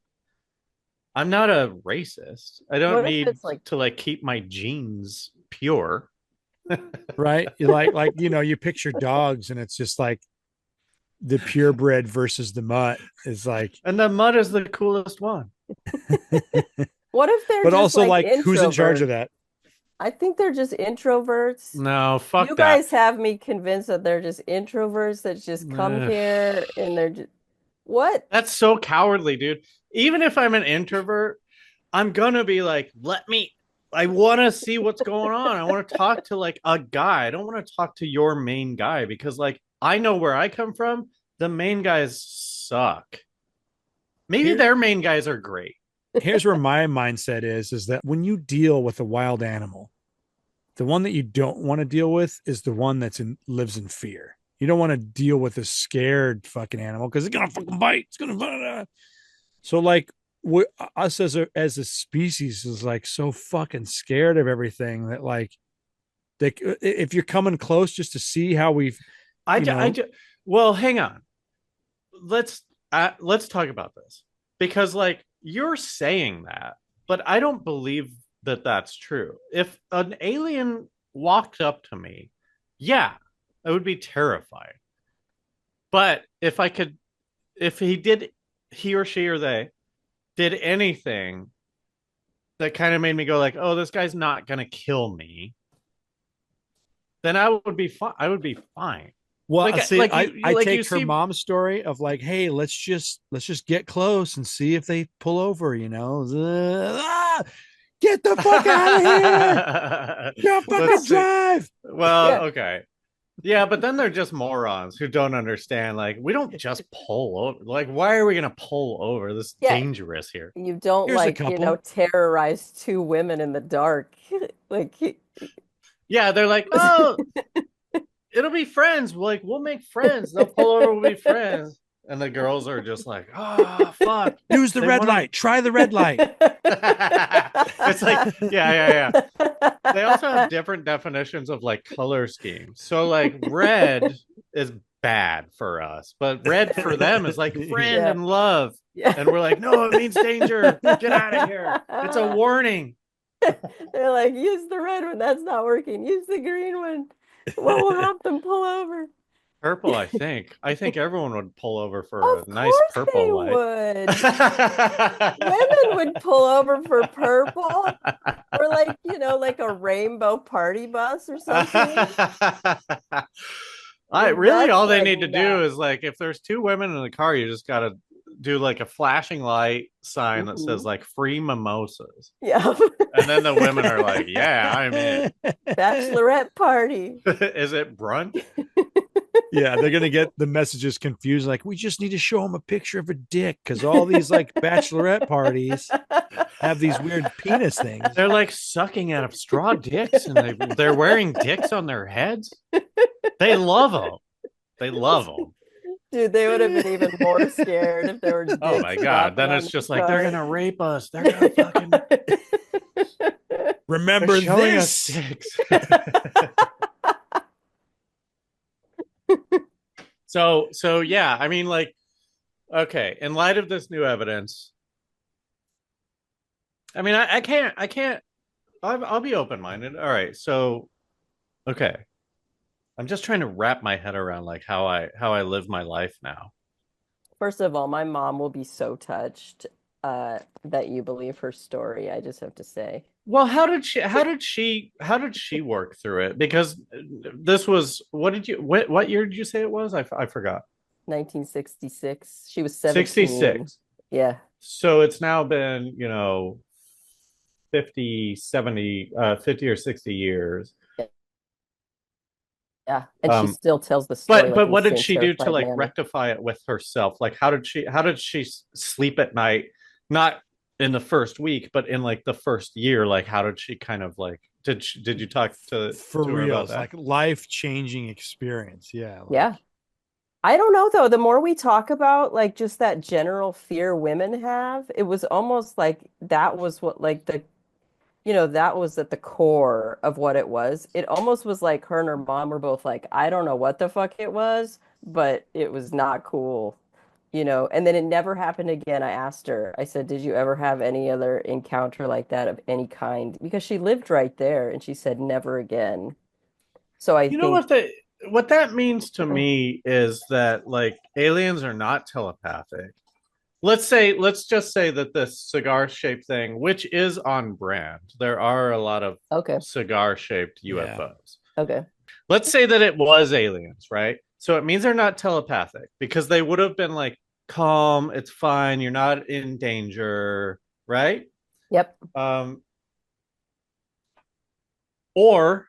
I'm not a racist. I don't need to like keep my genes pure. Right? You like you picture dogs and it's just like the purebred versus the mutt is like, and the mutt is the coolest one. What if they're but just also like who's in charge of that? I think they're just introverts. No, fuck that. You guys have me convinced that they're just introverts that just come here and they're just... What? That's so cowardly, dude. Even if I'm an introvert, I'm gonna be like, let me I want to see what's going on. I want to talk to like a guy. I don't want to talk to your main guy because like I know where I come from. The main guys suck. Maybe Here, their main guys are great. here's where my mindset is that when you deal with a wild animal, the one that you don't want to deal with is the one lives in fear. You don't want to deal with a scared fucking animal because it's gonna fucking bite. It's gonna. So like us as a species is like so fucking scared of everything that like if you're coming close just to see how we've Well, hang on. Let's talk about this because like you're saying that, but I don't believe that that's true. If an alien walked up to me, yeah, I would be terrified. But if he or she or they did anything that kind of made me go like, oh, this guy's not gonna kill me, then I would be fine. I would be fine. well Like, see like I like take you her see, mom's story of like, hey, let's just get close and see if they pull over, get the fuck out of here, don't fucking let's see. drive. Well, Yeah, okay. Yeah, but then they're just morons who don't understand. Like, we don't just pull over. Like, why are we gonna pull over? This is yeah. dangerous here. You don't Here's a like, couple. terrorize two women in the dark. Like, Yeah, they're like, oh, it'll be friends. Like, we'll make friends. They'll pull over, we'll be friends. And the girls are just like, oh, fuck. Use the They red want light, try the red light. to. It's like, yeah. They also have different definitions of like color schemes. So, like, red is bad for us, but red for them is like friend Yeah. and love. Yeah. And we're like, no, it means danger. Get out of here. It's a warning. They're like, use the red one. That's not working. Use the green one. What will help them pull over? Purple, I think. I think everyone would pull over for Of a nice course they purple light. would. Women would pull over for purple or like, like a rainbow party bus or something. I And really that's all they like, need to do no. is like if there's two women in the car, you just gotta do like a flashing light sign that says Mhm. like free mimosas. Yeah. And then the women are like, yeah, I'm in. Bachelorette party. Is it brunch? Yeah, they're gonna get the messages confused. Like, we just need to show them a picture of a dick because all these like bachelorette parties have these weird penis things. They're like sucking out of straw dicks and they're wearing dicks on their heads. They love them. They love them. Dude, they would have been even more scared if there were Oh dicks my god! flopping Then on it's the just like they're car. gonna rape us. They're gonna fucking. They're Remember showing us this? dicks. So yeah. I mean, like, okay. In light of this new evidence, I mean, I can't. I'll be open minded. All right. So okay. I'm just trying to wrap my head around like how I live my life now. First of all, my mom will be so touched that you believe her story. I just have to say. Well, how did she work through it? Because this was what year did you say it was? I forgot. 1966. She was 17. 66. Yeah. So it's now been, 50, 70, 50 or 60 years. Yeah. And she Um, still tells the story but like in the what did same she do to terrified like manner. rectify it with herself? Like how did she sleep at night? Not in the first week, but in like the first year, like how did she kind of like did you talk For to her real, about it's that? like life-changing experience. Yeah, like Yeah. I don't know though. The more we talk about like just that general fear women have, it was almost like that was what like that was at the core of what it was. It almost was like her and her mom were both like, I don't know what the fuck it was, but it was not cool, And then it never happened again. I asked her, I said, did you ever have any other encounter like that of any kind? Because she lived right there and she said never again. So I You know think, what that means to me is that like aliens are not telepathic. Let's just say that this cigar shaped thing, which is on brand, there are a lot of okay, cigar shaped yeah. UFOs. okay. Let's say that it was aliens, right? So it means they're not telepathic because they would have been like, calm, it's fine, you're not in danger, right? Yep. Um, Or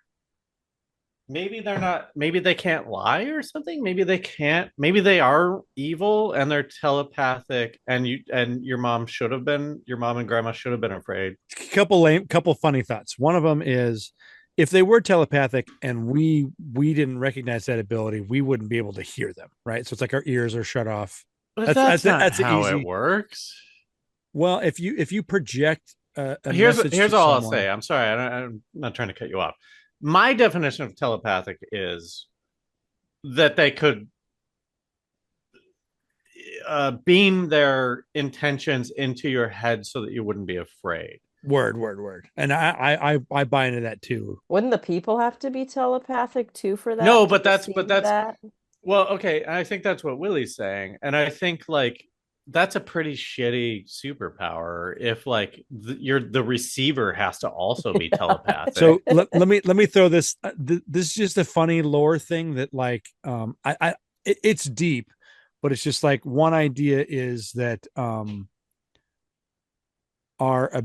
maybe they're not, maybe they can't lie or something. Maybe they are evil and they're telepathic, and your mom should have been, your mom and grandma should have been afraid. Couple funny thoughts. One of them is, if they were telepathic and we didn't recognize that ability, we wouldn't be able to hear them, right? So it's like our ears are shut off. But that's not That's how it easy. works. Well, if you project a Here's message to all I'll someone, say. I'm sorry, I'm not trying to cut you off. My definition of telepathic is that they could beam their intentions into your head so that you wouldn't be afraid. word, and I buy into that too. Wouldn't the people have to be telepathic too for No, that to receive that? well, okay. I think that's what Willie's saying, and I think like that's a pretty shitty superpower if like you're the receiver has to also be telepathic. So let me throw this. This is just a funny lore thing that like it's deep, but it's just like one idea is that our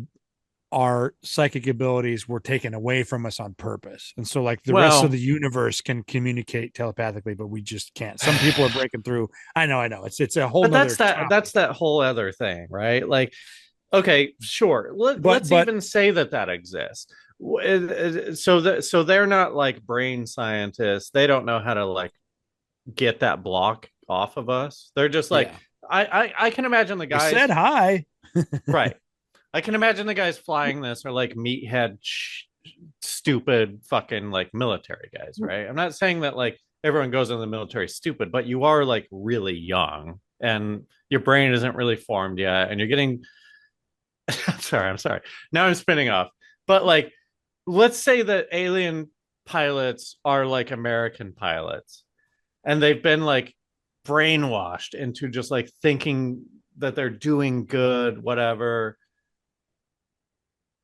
our psychic abilities were taken away from us on purpose, and so like the rest of the universe can communicate telepathically, but we just can't. Some people are breaking through. I know. It's a whole. But nother that's that whole other thing, right? Like, okay, sure. Let's even say that exists. So they're not like brain scientists. They don't know how to like get that block off of us. They're just like, I can imagine the guys said hi. Right. I can imagine the guys flying this are like meathead, stupid fucking like military guys, right? I'm not saying that like everyone goes in the military stupid, but you are like really young and your brain isn't really formed yet, and you're getting. I'm sorry. Now I'm spinning off. But like, let's say that alien pilots are like American pilots, and they've been like brainwashed into just like thinking that they're doing good, whatever.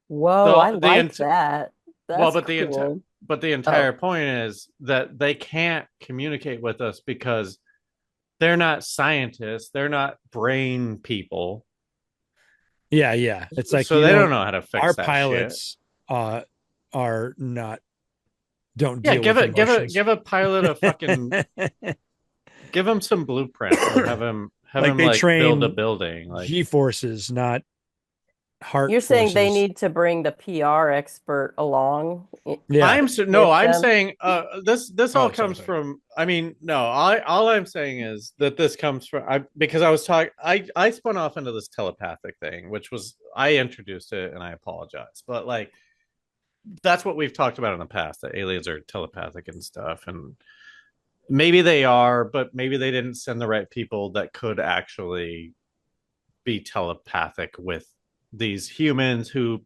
Whoa, I like that. That's cool. But the entire point is that they can't communicate with us because they're not scientists, they're not brain people. Yeah. It's like, so they don't know how to fix our that pilots shit. Are not don't Yeah, deal with emotions. give a pilot a fucking give him some blueprints and have him build a building. Like G-forces, not heart. You're saying they need to bring the PR expert along? Yeah. I'm saying this all comes from. I mean, no, all I'm saying is that this comes from because I was talking. I spun off into this telepathic thing, which was I introduced it, and I apologize, but like that's what we've talked about in the past, that aliens are telepathic and stuff, and maybe they are, but maybe they didn't send the right people that could actually be telepathic with these humans who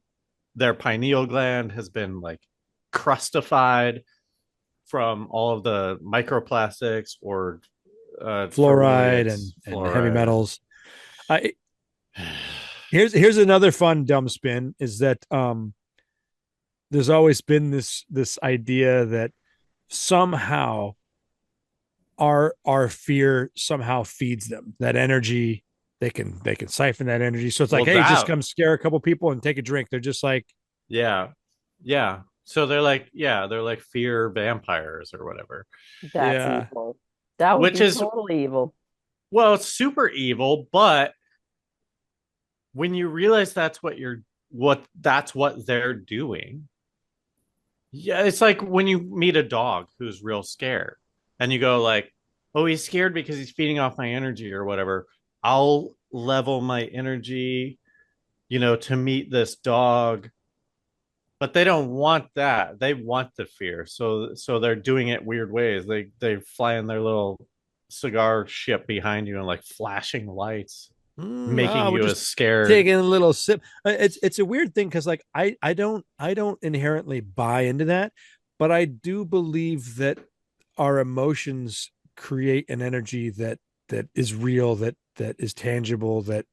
their pineal gland has been like crustified from all of the microplastics or fluoride and heavy metals. Here's another fun dumb spin is that there's always been this idea that somehow our fear somehow feeds them that energy. They can siphon that energy. So it's like, hey, just come scare a couple people and take a drink. They're just like, yeah. So they're like fear vampires or whatever. That's evil. That would be totally evil. Well, it's super evil, but when you realize that's what they're doing. Yeah, it's like when you meet a dog who's real scared and you go like, oh, he's scared because he's feeding off my energy or whatever. I'll level my energy, to meet this dog. But they don't want that. They want the fear. So they're doing it weird ways. They fly in their little cigar ship behind you and like flashing lights, making you as scared. Taking a little sip. It's a weird thing because like I don't inherently buy into that, but I do believe that our emotions create an energy that is real, that is tangible, that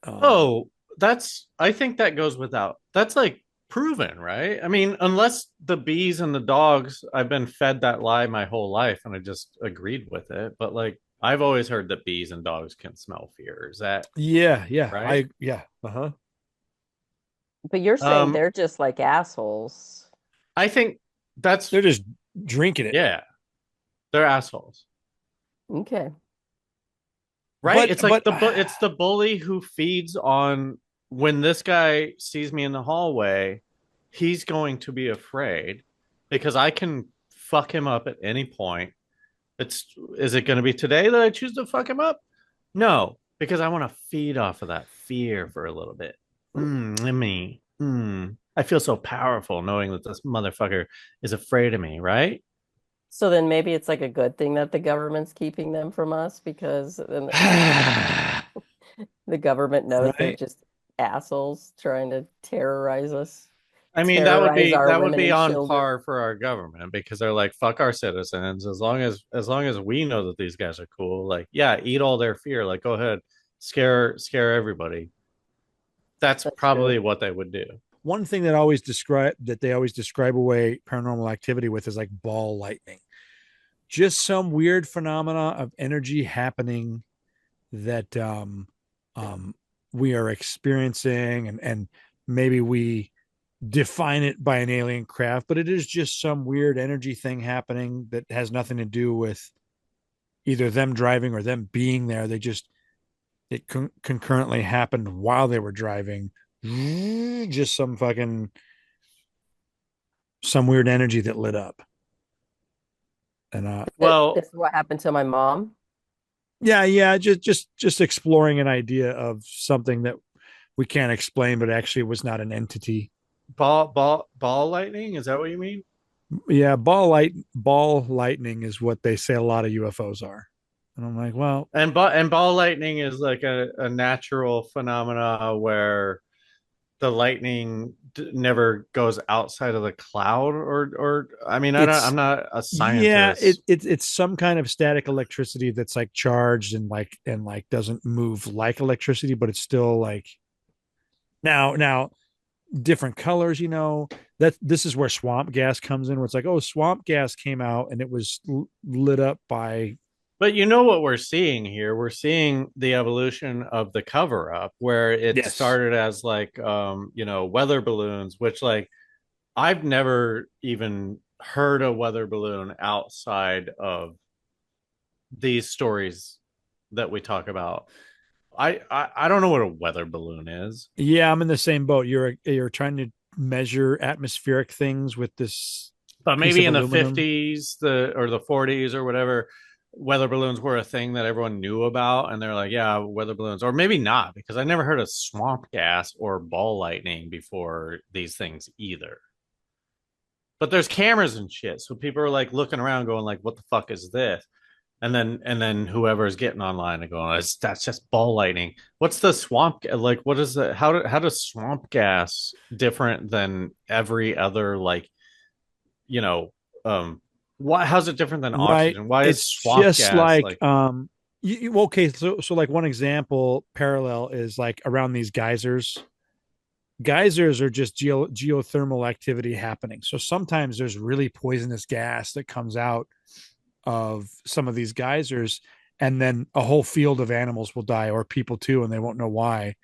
I think that goes without. That's like proven, right? I mean, unless the bees and the dogs, I've been fed that lie my whole life and I just agreed with it. But like I've always heard that bees and dogs can smell fear. Is that right? Yeah. But you're saying they're just like assholes. I think that's They're just drinking it. yeah, they're assholes. Okay. Right? It's like But it's the bully who feeds on when this guy sees me in the hallway, he's going to be afraid because I can fuck him up at any point. It's is it going to be today that I choose to fuck him up? No, because I want to feed off of that fear for a little bit. Me. I feel so powerful knowing that this motherfucker is afraid of me, right? So then maybe it's like a good thing that the government's keeping them from us because then the government knows they're right. just assholes trying to terrorize us, I mean, terrorize our that would women be and on children. par for our government because they're like, fuck our citizens. As long as we know that these guys are cool, like, yeah, eat all their fear. Like, go ahead, scare everybody. That's That's true. probably what they would do. One thing that they always describe away paranormal activity with is like ball lightning. Just some weird phenomena of energy happening that um, we are experiencing, and maybe we define it by an alien craft, but it is just some weird energy thing happening that has nothing to do with either them driving or them being there. It concurrently happened while they were driving. Just some weird energy that lit up. And Well, This is what happened to my mom. yeah, just exploring an idea of something that we can't explain, but actually was not an entity. ball lightning. Is that what you mean? Yeah, ball lightning is what they say a lot of UFOs are. And I'm like, well, And ball lightning is like a natural phenomena where the lightning never goes outside of the cloud or I mean it's I'm not a yeah, scientist. it's some kind of static electricity that's like charged and like doesn't move like electricity, but it's still like now different colors, that this is where swamp gas comes in, where it's like, oh, swamp gas came out and it was lit up by But you know what we're seeing here? We're seeing the evolution of the cover up where it yes. started as like weather balloons, which like I've never even heard a weather balloon outside of these stories that we talk about. I don't know what a weather balloon is. Yeah, I'm in the same boat. You're trying to measure atmospheric things with this But piece maybe of in the aluminum. 50s or the 40s or whatever, weather balloons were a thing that everyone knew about and they're like, yeah, weather balloons. Or maybe not, because I never heard of swamp gas or ball lightning before these things either. But there's cameras and shit. So people are like looking around going like, what the fuck is this? And then whoever's getting online and going, that's just ball lightning. What's the swamp like? What is the how does swamp gas different than every other like you know um why how's it different than Right. oxygen? Why is It's swamp just gas like like okay, so like one example parallel is like around these geysers. Geysers are just geothermal activity happening. So sometimes there's really poisonous gas that comes out of some of these geysers, and then a whole field of animals will die, or people too, and they won't know why,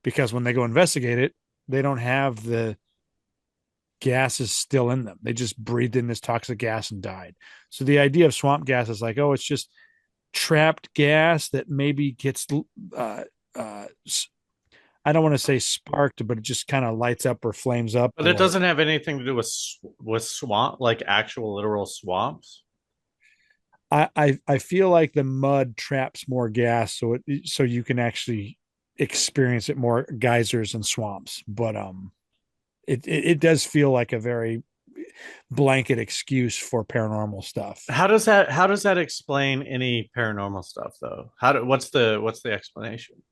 because when they go investigate it, they don't have the gases still in them. They just breathed in this toxic gas and died. So the idea of swamp gas is like, oh, it's just trapped gas that maybe gets uh, uh, I don't want to say sparked, but it just kind of lights up or flames up. but it Or doesn't have anything to do with swamp like actual literal swamps. I feel like the mud traps more gas, so you can actually experience it more geysers and swamps. But it does feel like a very blanket excuse for paranormal stuff. How does that explain any paranormal stuff though? What's the explanation?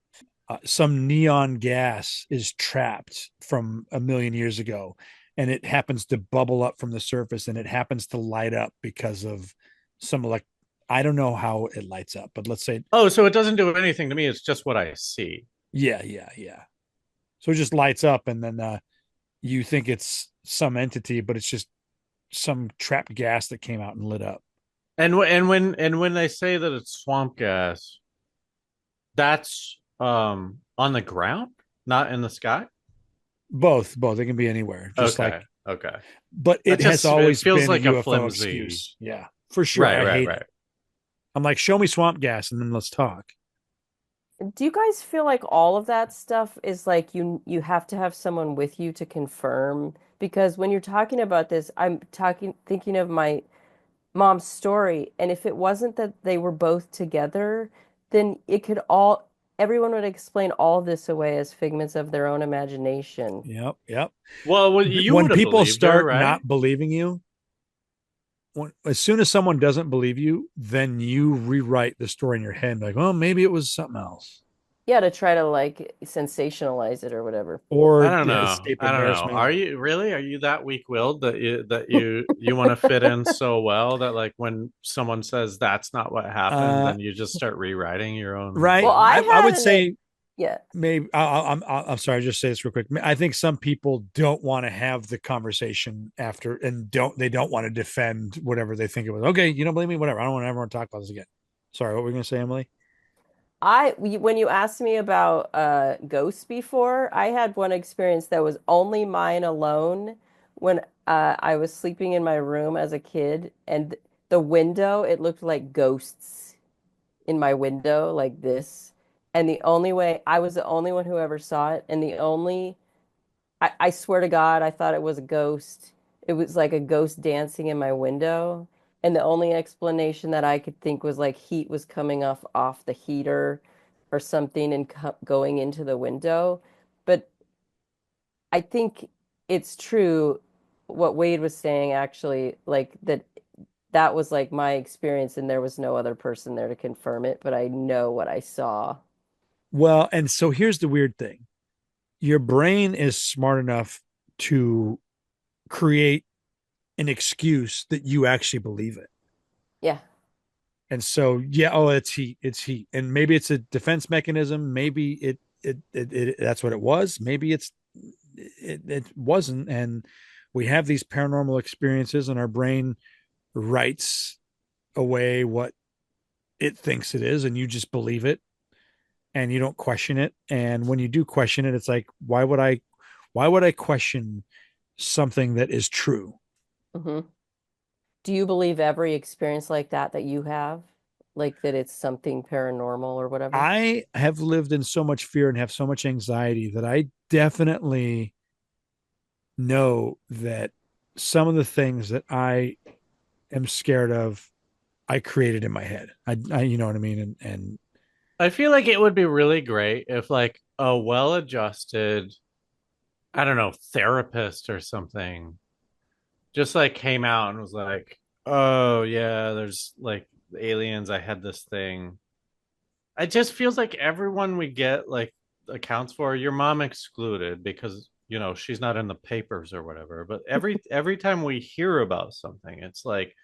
Some neon gas is trapped from a million years ago, and it happens to bubble up from the surface, and it happens to light up because of some like I don't know how it lights up, but let's say Oh, so it doesn't do anything to me. It's just what I see. yeah. So it just lights up, and then you think it's some entity, but it's just some trapped gas that came out and lit up. And when they say that it's swamp gas, that's on the ground, not in the sky. Both. It can be anywhere. Just like Okay. Okay. But it has It always feels been a like a UFO flimsy. excuse. Yeah, for sure. I hate it. I'm like, show me swamp gas and then let's talk. Do you guys feel like all of that stuff is like you have to have someone with you to confirm? Because when you're talking about this, I'm thinking of my mom's story, and if it wasn't that they were both together, then everyone would explain all this away as figments of their own imagination. Yep, yep. Well, you When would have people believed her, start right? not believing you, as soon as someone doesn't believe you, then you rewrite the story in your head, like, oh, maybe it was something else, Yeah, to try to like sensationalize it or whatever. I or don't know. escape I don't know. embarrassment. Are you really? Are you that weak-willed that you want to fit in so well that like when someone says that's not what happened, Uh, then you just start rewriting your own right. Well, version? I would say yeah. maybe I'm sorry. I'll just say this real quick. I think some people don't want to have the conversation after, and they don't want to defend whatever they think it was. Okay, you don't believe me? Whatever. I don't want to ever talk about this again. Sorry, what were we going to say, Emily? When you asked me about ghosts before, I had one experience that was only mine alone when I was sleeping in my room as a kid, and the window, it looked like ghosts in my window, like this. And the only way I was the only one who ever saw it, and I swear to God, I thought it was a ghost. It was like a ghost dancing in my window. And the only explanation that I could think was like heat was coming off the heater or something and co going into the window. But I think it's true what Wade was saying actually, like that was like my experience and there was no other person there to confirm it, but I know what I saw. Well, and so here's the weird thing: your brain is smart enough to create an excuse that you actually believe it. Yeah. And so, yeah, oh, it's heat, and maybe it's a defense mechanism. Maybe it that's what it was. Maybe it wasn't, and we have these paranormal experiences, and our brain writes away what it thinks it is, and you just believe it, and you don't question it. And when you do question it, it's like, why would I question something that is true? Hmm. Do you believe every experience like that you have? Like that it's something paranormal or whatever? I have lived in so much fear and have so much anxiety that I definitely know that some of the things that I am scared of, I created in my head. You know what I mean? And I feel like it would be really great if like a well-adjusted, I don't know, therapist or something just like came out and was like, "Oh yeah, there's like aliens. I had this thing." It just feels like everyone we get like accounts for, your mom excluded because she's not in the papers or whatever. But every time we hear about something, it's like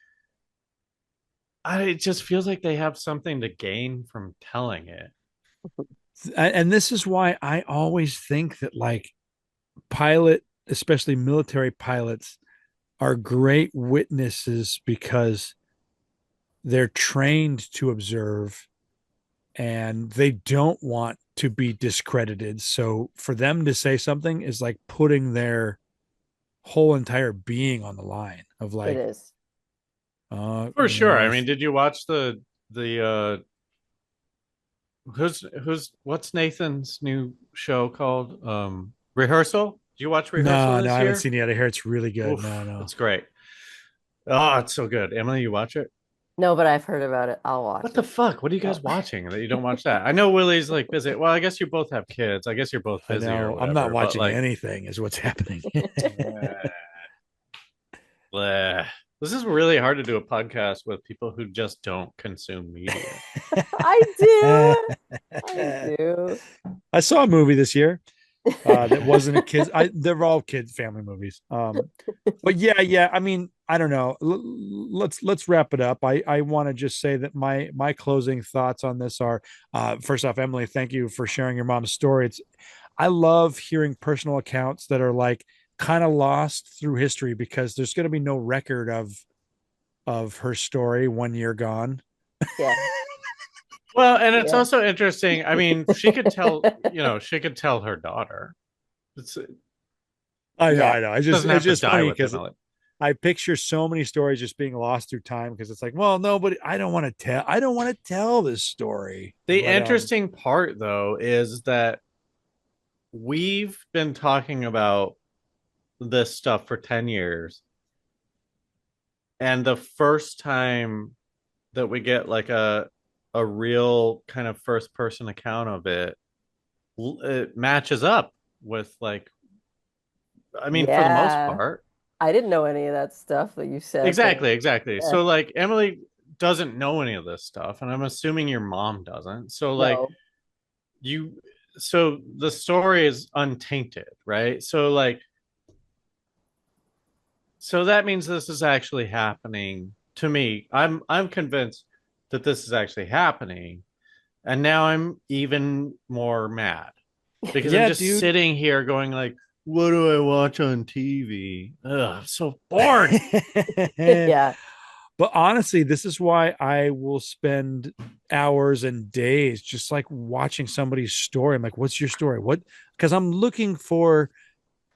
it just feels like they have something to gain from telling it. and this is why I always think that, like, pilot, especially military pilots, are great witnesses because they're trained to observe and they don't want to be discredited. So for them to say something is like putting their whole entire being on the line of It like, is. For sure. I if mean, did you watch the who's what's Nathan's new show called? Rehearsal? Did you watch Rehearsal no, this I haven't year? seen it yet. I hear it's really good. No, Oof, no. it's great. Oh, it's so good. Emily, you watch it? No, but I've heard about it. I'll watch What the it. fuck? What are you Oh. guys watching that you don't watch that? I know Willie's like busy. Well, I guess you both have kids. I guess you're both I busy or know. I'm not whatever. But watching like, anything, is what's happening. bleh. This is really hard to do a podcast with people who just don't consume media. I do. I do. I saw a movie this year that wasn't a kids. They're all kids family movies. But yeah. I mean, I don't know. Let's wrap it up. I want to just say that my closing thoughts on this are, first off, Emily, thank you for sharing your mom's story. I love hearing personal accounts that are like kind of lost through history because there's going to be no record of her story when you're gone. Yeah. Well, and it's Yeah. also interesting. I mean, she could tell her daughter. It's I know, Yeah. I know. It's Doesn't have to just die funny with because Emily. I picture so many stories just being lost through time because it's like, well, nobody. I don't want to tell this story. The But interesting part, though, is that we've been talking about this stuff for 10 years. And the first time that we get like a real kind of first person account of it matches up with like, I mean, for the most Yeah. part. I didn't know any of that stuff that you said, but Exactly. yeah. So like Emily doesn't know any of this stuff, and I'm assuming your mom doesn't. So like No. you so the story is untainted, right? So like so that means this is actually happening to me. I'm convinced that this is actually happening, and now I'm even more mad because I'm yeah, just dude. sitting here going like, what do I watch on TV? Ugh, I'm so bored. Yeah. But honestly, this is why I will spend hours and days just like watching somebody's story. I'm like, what's your story? What? Because I'm looking for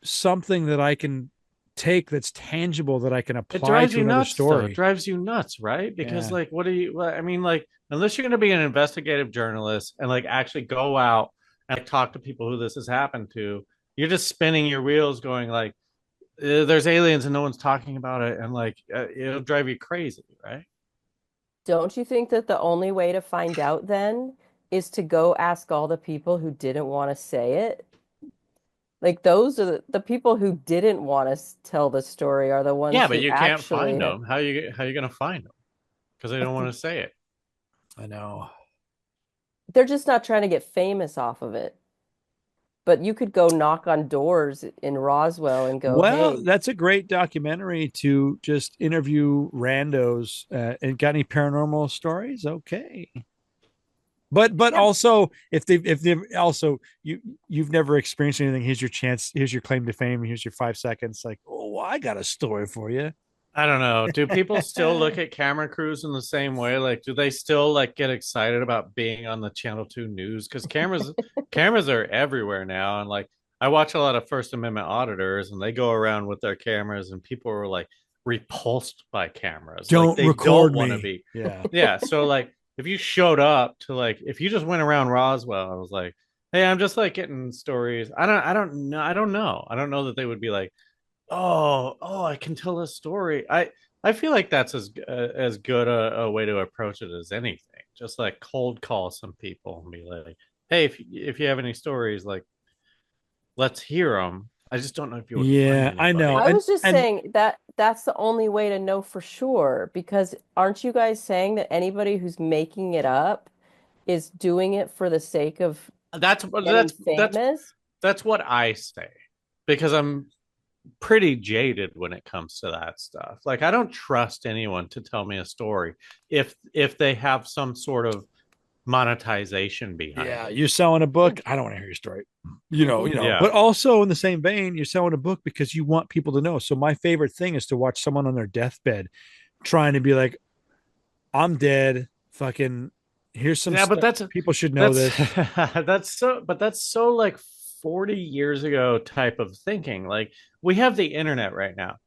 something that I can take that's tangible that I can It apply drives to you another nuts, though. It story. drives you nuts, right? Because, Yeah. like, what do you, I mean, like, unless you're going to be an investigative journalist and, like, actually go out and like, talk to people who this has happened to, you're just spinning your wheels going, like, there's aliens and no one's talking about it. And, like, it'll drive you crazy, right? Don't you think that the only way to find out then is to go ask all the people who didn't want to say it? Like those are the people who didn't want to tell the story are the Yeah, ones but who you can't actually find have. them. How you going to find them? Because they don't want to say it. I know. They're just not trying to get famous off of it. But you could go knock on doors in Roswell and go, Well, "Hey, that's a great documentary to just interview randos and got any paranormal stories? Okay. But yeah, also if they've also you've never experienced anything, here's your chance, here's your claim to fame, here's your 5 seconds. Like, oh, I got a story for you. I don't know. Do people still look at camera crews in the same way? Like, do they still like get excited about being on the Channel 2 news? Because cameras are everywhere now. And like I watch a lot of First Amendment auditors and they go around with their cameras and people are like repulsed by cameras. Like Don't they don't record want to me. be. Yeah. Yeah. So like if you showed up to like if you just went around Roswell, I was like, hey, I'm just like getting stories. I don't know that they would be like, oh, I can tell a story. I feel like that's as good a way to approach it as anything. Just like cold call some people and be like, hey, if you have any stories, like let's hear them. I just don't know if you would find Yeah, I know. anybody. I was just And saying that that's the only way to know for sure because aren't you guys saying that anybody who's making it up is doing it for the sake of That's getting that's that's famous? that's what I say because I'm pretty jaded when it comes to that stuff. Like I don't trust anyone to tell me a story if they have some sort of monetization behind yeah, it. you're selling a book. I don't want to hear your story. Yeah. But also in the same vein, you're selling a book because you want people to know. So my favorite thing is to watch someone on their deathbed trying to be like, I'm dead. Fucking here's some Yeah, but stuff. People should know that's this. that's so like 40 years ago type of thinking. Like we have the internet right now.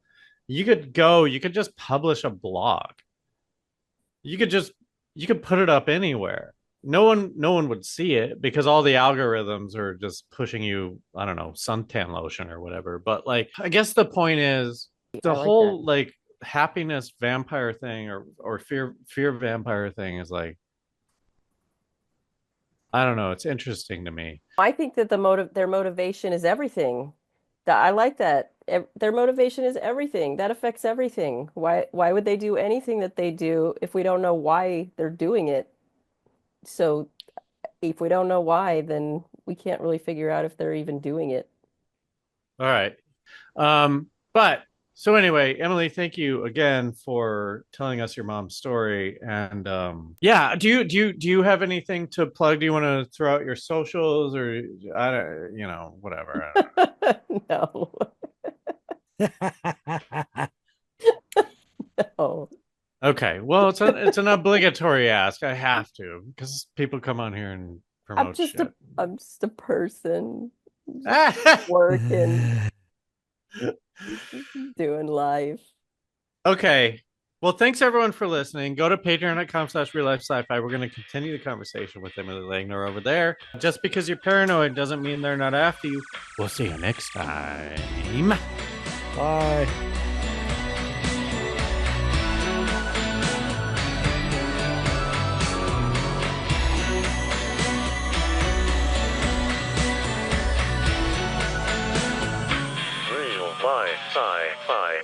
You could just publish a blog. You could just you could put it up anywhere. No one would see it because all the algorithms are just pushing you, I don't know, suntan lotion or whatever. But like I guess the point is the I like that. whole like happiness vampire thing or fear vampire thing is like I don't know, it's interesting to me. I think that their motivation is everything. That I like that. Their motivation is everything. That affects everything. Why would they do anything that they do if we don't know why they're doing it? So if we don't know why, then we can't really figure out if they're even doing it. All right. But so anyway, Emily, thank you again for telling us your mom's story. And yeah, do you have anything to plug? Do you want to throw out your socials or I don't, you know, whatever. I don't No. No. know. Okay. Well, it's an obligatory ask. I have to because people come on here and I'm promote just shit. a I'm just a person working. Doing live. Okay. Well, thanks everyone for listening. Go to patreon.com/RealLifeSciFi. We're going to continue the conversation with Emily Langner over there. Just because you're paranoid doesn't mean they're not after you. We'll see you next time. Bye. Real life sci-fi.